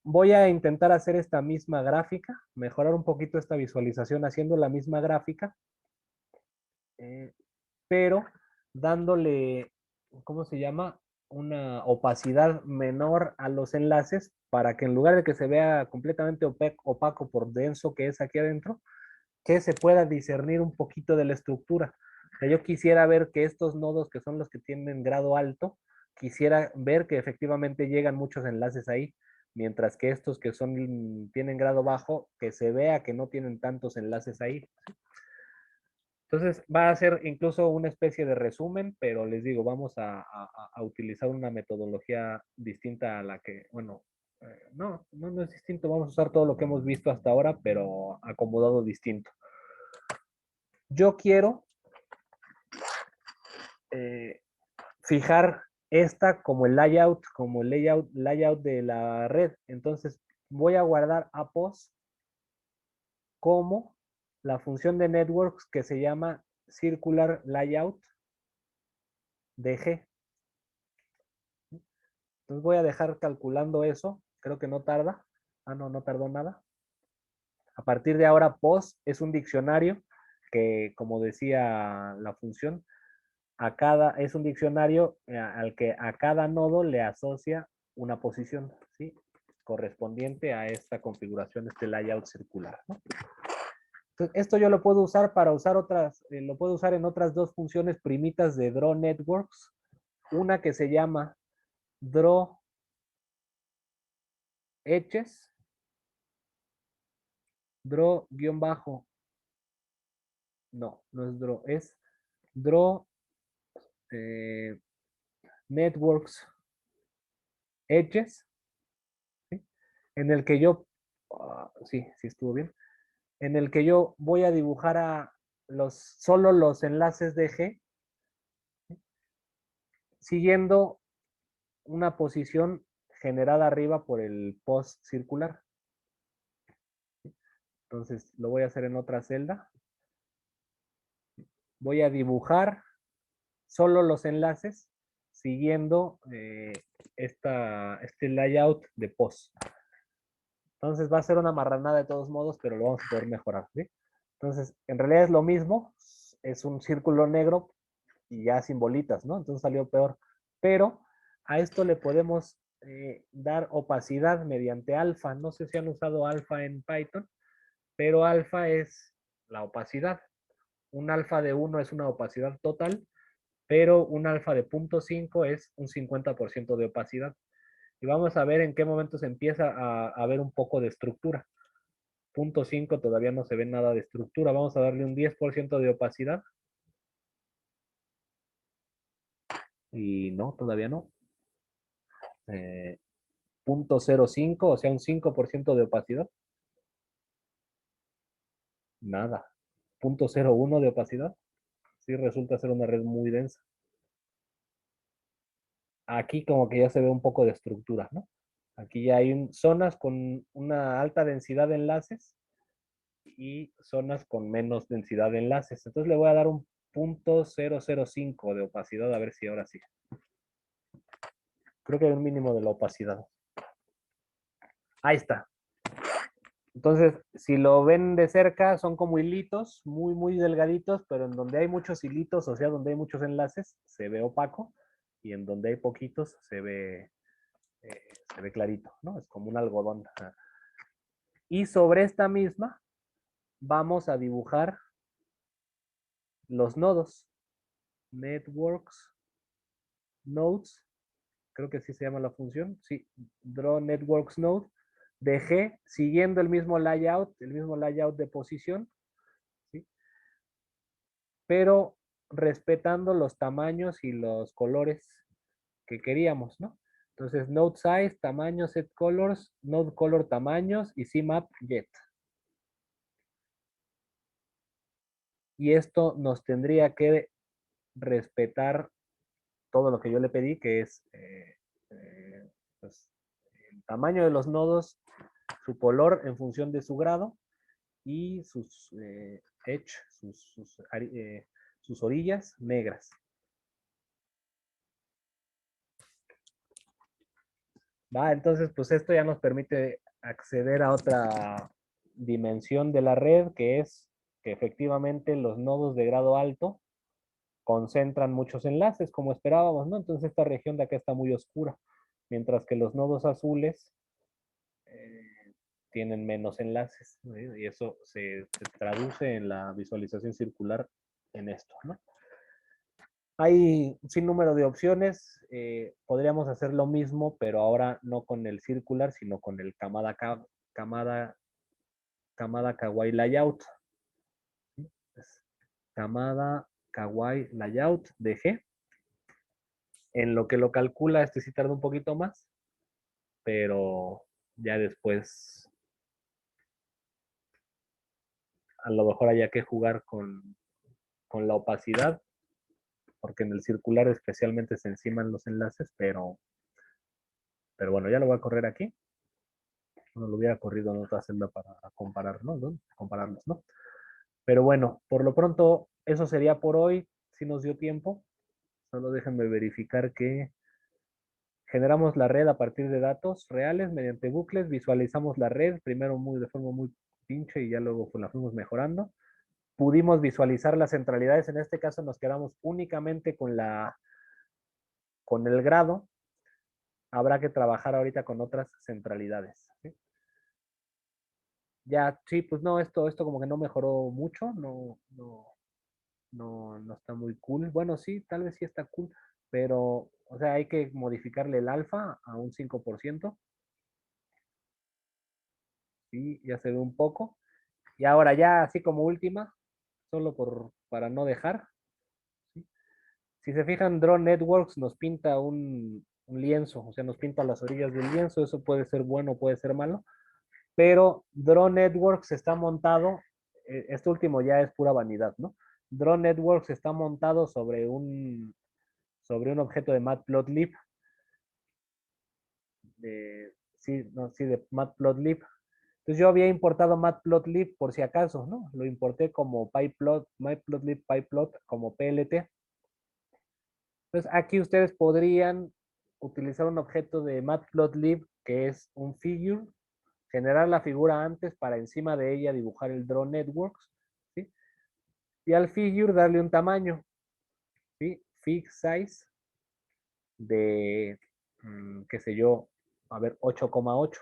S1: Voy a intentar hacer esta misma gráfica, mejorar un poquito esta visualización haciendo la misma gráfica, pero dándole, ¿cómo se llama? Una opacidad menor a los enlaces para que en lugar de que se vea completamente opaco por denso que es aquí adentro, que se pueda discernir un poquito de la estructura. O sea, yo quisiera ver que estos nodos que son los que tienen grado alto, quisiera ver que efectivamente llegan muchos enlaces ahí, mientras que estos que tienen grado bajo, que se vea que no tienen tantos enlaces ahí. Entonces va a ser incluso una especie de resumen, pero les digo, vamos a utilizar una metodología distinta a la que, bueno, no es distinto, vamos a usar todo lo que hemos visto hasta ahora, pero acomodado distinto. Yo quiero fijar esta como el layout, layout de la red. Entonces voy a guardar a pos como la función de networks que se llama circular layout de G. Entonces voy a dejar calculando eso. Creo que no tarda. Ah, no tardó nada. A partir de ahora, pos es un diccionario que, como decía la función, es un diccionario al que a cada nodo le asocia una posición, ¿sí? Correspondiente a esta configuración, este layout circular, ¿no? Entonces, esto yo lo puedo usar para usar lo puedo usar en otras dos funciones primitas de Draw Networks. Una que se llama Draw Edges, Draw guión bajo, no es Draw, es Draw Networks Edges, ¿sí? En el que yo, sí estuvo bien, en el que yo voy a dibujar solo los enlaces de G, siguiendo una posición generada arriba por el post circular. Entonces lo voy a hacer en otra celda. Voy a dibujar solo los enlaces siguiendo este layout de post. Entonces va a ser una marranada de todos modos, pero lo vamos a poder mejorar, ¿sí? Entonces, en realidad es lo mismo, es un círculo negro y ya sin bolitas, ¿no? Entonces salió peor. Pero a esto le podemos dar opacidad mediante alfa. No sé si han usado alfa en Python, pero alfa es la opacidad. un alfa de 1 es una opacidad total, pero un alfa de 0.5 es un 50% de opacidad. Y vamos a ver en qué momento se empieza a ver un poco de estructura. 0.5 todavía no se ve nada de estructura. Vamos a darle un 10% de opacidad. Y no, todavía no. 0.05, o sea, un 5% de opacidad. Nada. 0.01 de opacidad. Sí, resulta ser una red muy densa. Aquí como que ya se ve un poco de estructura, ¿no? Aquí ya hay zonas con una alta densidad de enlaces y zonas con menos densidad de enlaces. Entonces le voy a dar un 0.005 de opacidad, a ver si ahora sí. Creo que hay un mínimo de la opacidad. Ahí está. Entonces, si lo ven de cerca, son como hilitos, muy, muy delgaditos, pero en donde hay muchos hilitos, o sea, donde hay muchos enlaces, se ve opaco, y en donde hay poquitos, se ve clarito, ¿no? Es como un algodón. Y sobre esta misma, vamos a dibujar los nodos. Networks, nodes, creo que así se llama la función. Sí, draw networks node. Dejé siguiendo el mismo layout de posición, ¿sí? Pero respetando los tamaños y los colores que queríamos, ¿no? Entonces, node size, tamaño, set colors, node color tamaños y cmap get. Y esto nos tendría que respetar todo lo que yo le pedí, que es pues, el tamaño de los nodos, su color en función de su grado y sus edge, sus orillas negras. Va, entonces, pues esto ya nos permite acceder a otra dimensión de la red, que es que efectivamente los nodos de grado alto concentran muchos enlaces, como esperábamos, ¿no? Entonces esta región de acá está muy oscura, mientras que los nodos azules tienen menos enlaces, ¿no? Y eso se traduce en la visualización circular en esto, ¿no? Hay un sinnúmero de opciones. Podríamos hacer lo mismo, pero ahora no con el circular, sino con el Kamada Kawaii Layout. Kamada Kawaii Layout de G. En lo que lo calcula, este sí tarda un poquito más, pero ya después a lo mejor haya que jugar con la opacidad, porque en el circular especialmente se enciman los enlaces, pero bueno, ya lo voy a correr aquí. No lo hubiera corrido en otra celda para compararlos, ¿no? Compararlos, ¿no? Pero bueno, por lo pronto, eso sería por hoy, si nos dio tiempo. Solo déjenme verificar que generamos la red a partir de datos reales mediante bucles, visualizamos la red, primero de forma muy pinche y ya luego pues la fuimos mejorando. Pudimos visualizar las centralidades, en este caso nos quedamos únicamente con el grado. Habrá que trabajar ahorita con otras centralidades, ¿sí? Ya, sí, pues no, esto como que no mejoró mucho, no está muy cool. Bueno, sí, tal vez sí está cool, pero, o sea, hay que modificarle el alfa a un 5%. Sí, ya se ve un poco. Y ahora ya, así como última, solo para no dejar, ¿sí? Si se fijan, Draw Networks nos pinta un lienzo, o sea, nos pinta las orillas del lienzo. Eso puede ser bueno, puede ser malo, pero Draw Networks está montado, este último ya es pura vanidad, ¿no? Draw Networks está montado sobre un objeto de Matplotlib, de Matplotlib. Entonces yo había importado Matplotlib por si acaso, ¿no? Lo importé como Matplotlib pyplot como PLT. Entonces aquí ustedes podrían utilizar un objeto de Matplotlib que es un figure, generar la figura antes para encima de ella dibujar el Draw Networks, ¿sí? Y al figure darle un tamaño, ¿sí? Fig size de, qué sé yo, a ver, 8,8.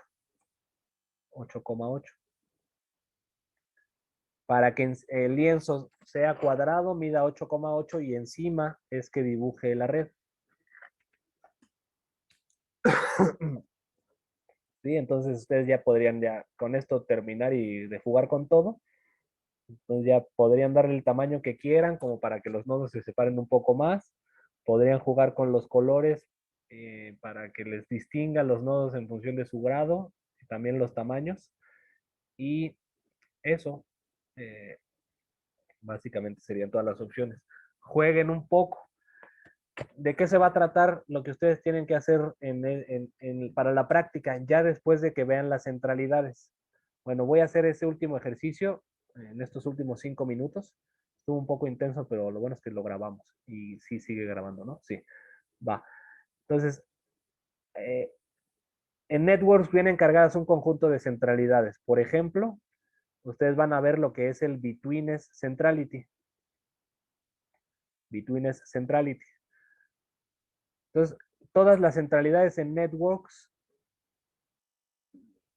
S1: para que el lienzo sea cuadrado, mida 8,8 y encima es que dibuje la red. Sí, entonces ustedes ya podrían ya con esto terminar y de jugar con todo. Entonces ya podrían darle el tamaño que quieran como para que los nodos se separen un poco más. Podrían jugar con los colores para que les distingan los nodos en función de su grado y también los tamaños. Y eso básicamente serían todas las opciones. Jueguen un poco. ¿De qué se va a tratar lo que ustedes tienen que hacer para la práctica ya después de que vean las centralidades? Bueno, voy a hacer ese último ejercicio en estos últimos 5 minutos. Estuvo un poco intenso, pero lo bueno es que lo grabamos. Y sí sigue grabando, ¿no? Sí, va. Entonces, en Networks vienen cargadas un conjunto de centralidades. Por ejemplo, ustedes van a ver lo que es el Betweenness Centrality. Betweenness Centrality. Entonces, todas las centralidades en Networks,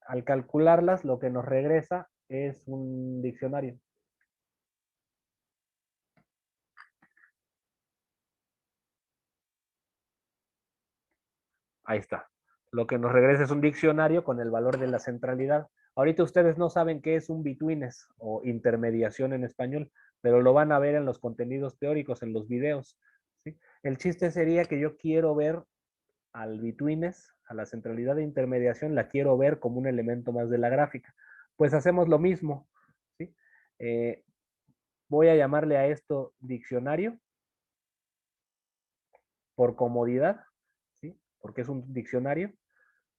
S1: al calcularlas, lo que nos regresa es un diccionario. Ahí está. Lo que nos regresa es un diccionario con el valor de la centralidad. Ahorita ustedes no saben qué es un betweenness o intermediación en español, pero lo van a ver en los contenidos teóricos, en los videos. ¿Sí? El chiste sería que yo quiero ver al betweenness, a la centralidad de intermediación, la quiero ver como un elemento más de la gráfica. Pues hacemos lo mismo. ¿Sí? Voy a llamarle a esto diccionario por comodidad, ¿sí? Porque es un diccionario.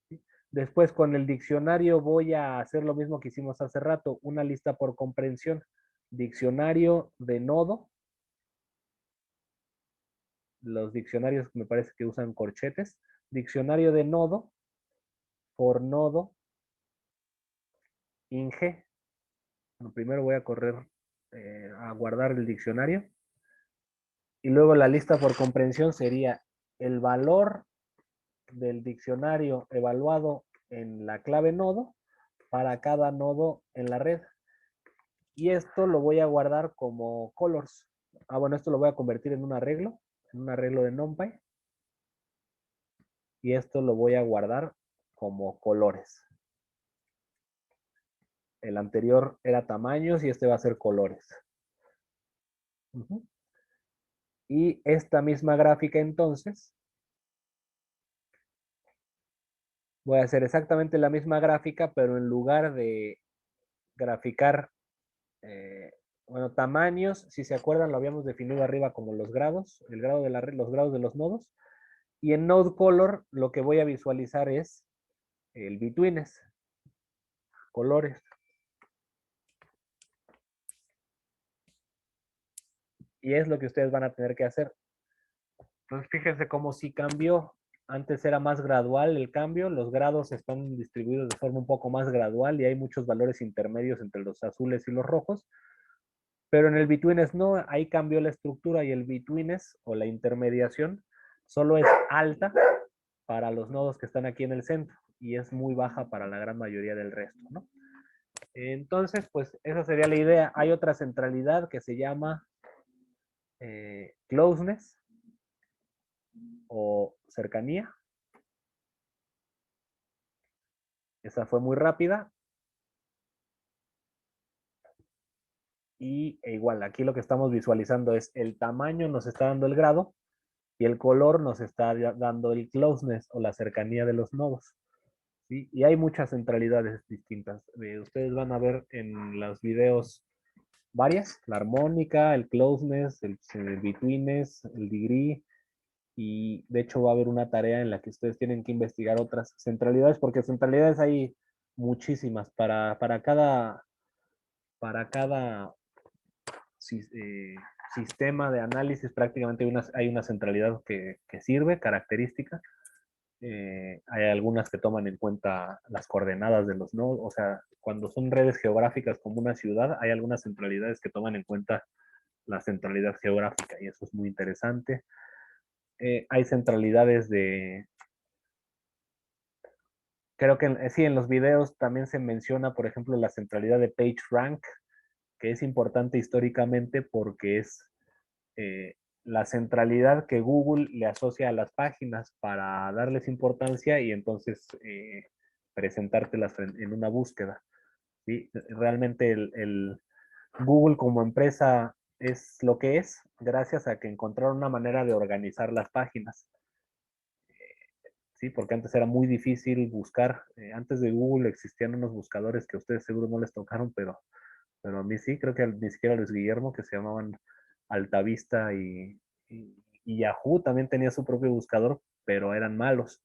S1: ¿Sí? Después con el diccionario voy a hacer lo mismo que hicimos hace rato, una lista por comprensión. Diccionario de nodo. Los diccionarios me parece que usan corchetes. Diccionario de nodo, por nodo, ing. Bueno, primero voy a correr, a guardar el diccionario. Y luego la lista por comprensión sería el valor del diccionario evaluado en la clave nodo para cada nodo en la red. Y esto lo voy a guardar como colors. Bueno, esto lo voy a convertir en un arreglo de NumPy. Y esto lo voy a guardar como colores. El anterior era tamaños y este va a ser colores. Y esta misma gráfica entonces, voy a hacer exactamente la misma gráfica, pero en lugar de graficar, bueno, tamaños, si se acuerdan, lo habíamos definido arriba como los grados, el grado de la red, los grados de los nodos. Y en Node Color lo que voy a visualizar es el betweenness, colores. Y es lo que ustedes van a tener que hacer. Entonces fíjense cómo sí cambió. Antes era más gradual el cambio, los grados están distribuidos de forma un poco más gradual y hay muchos valores intermedios entre los azules y los rojos. Pero en el betweenness no, ahí cambió la estructura y el betweenness o la intermediación solo es alta para los nodos que están aquí en el centro y es muy baja para la gran mayoría del resto, ¿no? Entonces, pues esa sería la idea. Hay otra centralidad que se llama closeness o cercanía. Esa fue muy rápida. Y igual, aquí lo que estamos visualizando es el tamaño nos está dando el grado y el color nos está dando el closeness o la cercanía de los nodos. ¿Sí? Y hay muchas centralidades distintas. Ustedes van a ver en los videos varias, la armónica, el closeness, el betweenness, el degree, y de hecho va a haber una tarea en la que ustedes tienen que investigar otras centralidades, porque centralidades hay muchísimas para cada sistema de análisis prácticamente hay una centralidad que sirve, característica. Hay algunas que toman en cuenta las coordenadas de los nodos, o sea, cuando son redes geográficas como una ciudad, hay algunas centralidades que toman en cuenta la centralidad geográfica y eso es muy interesante. Hay centralidades creo que sí, en los videos también se menciona, por ejemplo, la centralidad de PageRank, que es importante históricamente porque es la centralidad que Google le asocia a las páginas para darles importancia y entonces presentártelas en una búsqueda. ¿Sí? Realmente el Google como empresa es lo que es gracias a que encontraron una manera de organizar las páginas. Sí, porque antes era muy difícil buscar. Antes de Google existían unos buscadores que a ustedes seguro no les tocaron, pero a mí sí, creo que ni siquiera a Luis Guillermo, que se llamaban Altavista y Yahoo también tenía su propio buscador, pero eran malos.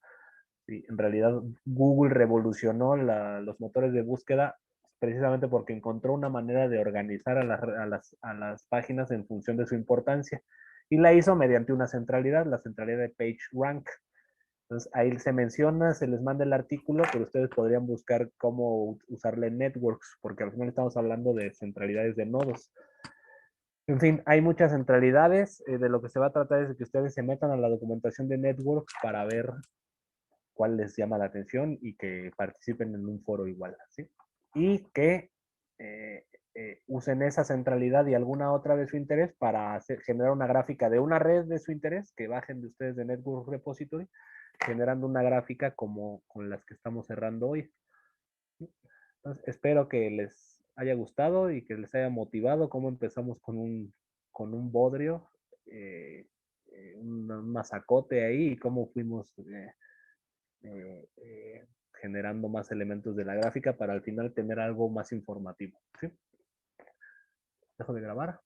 S1: Sí, en realidad Google revolucionó los motores de búsqueda precisamente porque encontró una manera de organizar a las páginas en función de su importancia y la hizo mediante una centralidad, la centralidad de PageRank. Entonces ahí se menciona, se les manda el artículo, pero ustedes podrían buscar cómo usarle networks, porque al final estamos hablando de centralidades de nodos. En fin, hay muchas centralidades. De lo que se va a tratar es de que ustedes se metan a la documentación de networks para ver cuál les llama la atención y que participen en un foro igual, ¿sí? Y que usen esa centralidad y alguna otra de su interés para generar una gráfica de una red de su interés, que bajen de ustedes de Network Repository, generando una gráfica como con las que estamos cerrando hoy. Entonces, espero que les haya gustado y que les haya motivado cómo empezamos con un bodrio, un masacote ahí y cómo fuimos generando más elementos de la gráfica para al final tener algo más informativo. ¿Sí? Dejo de grabar.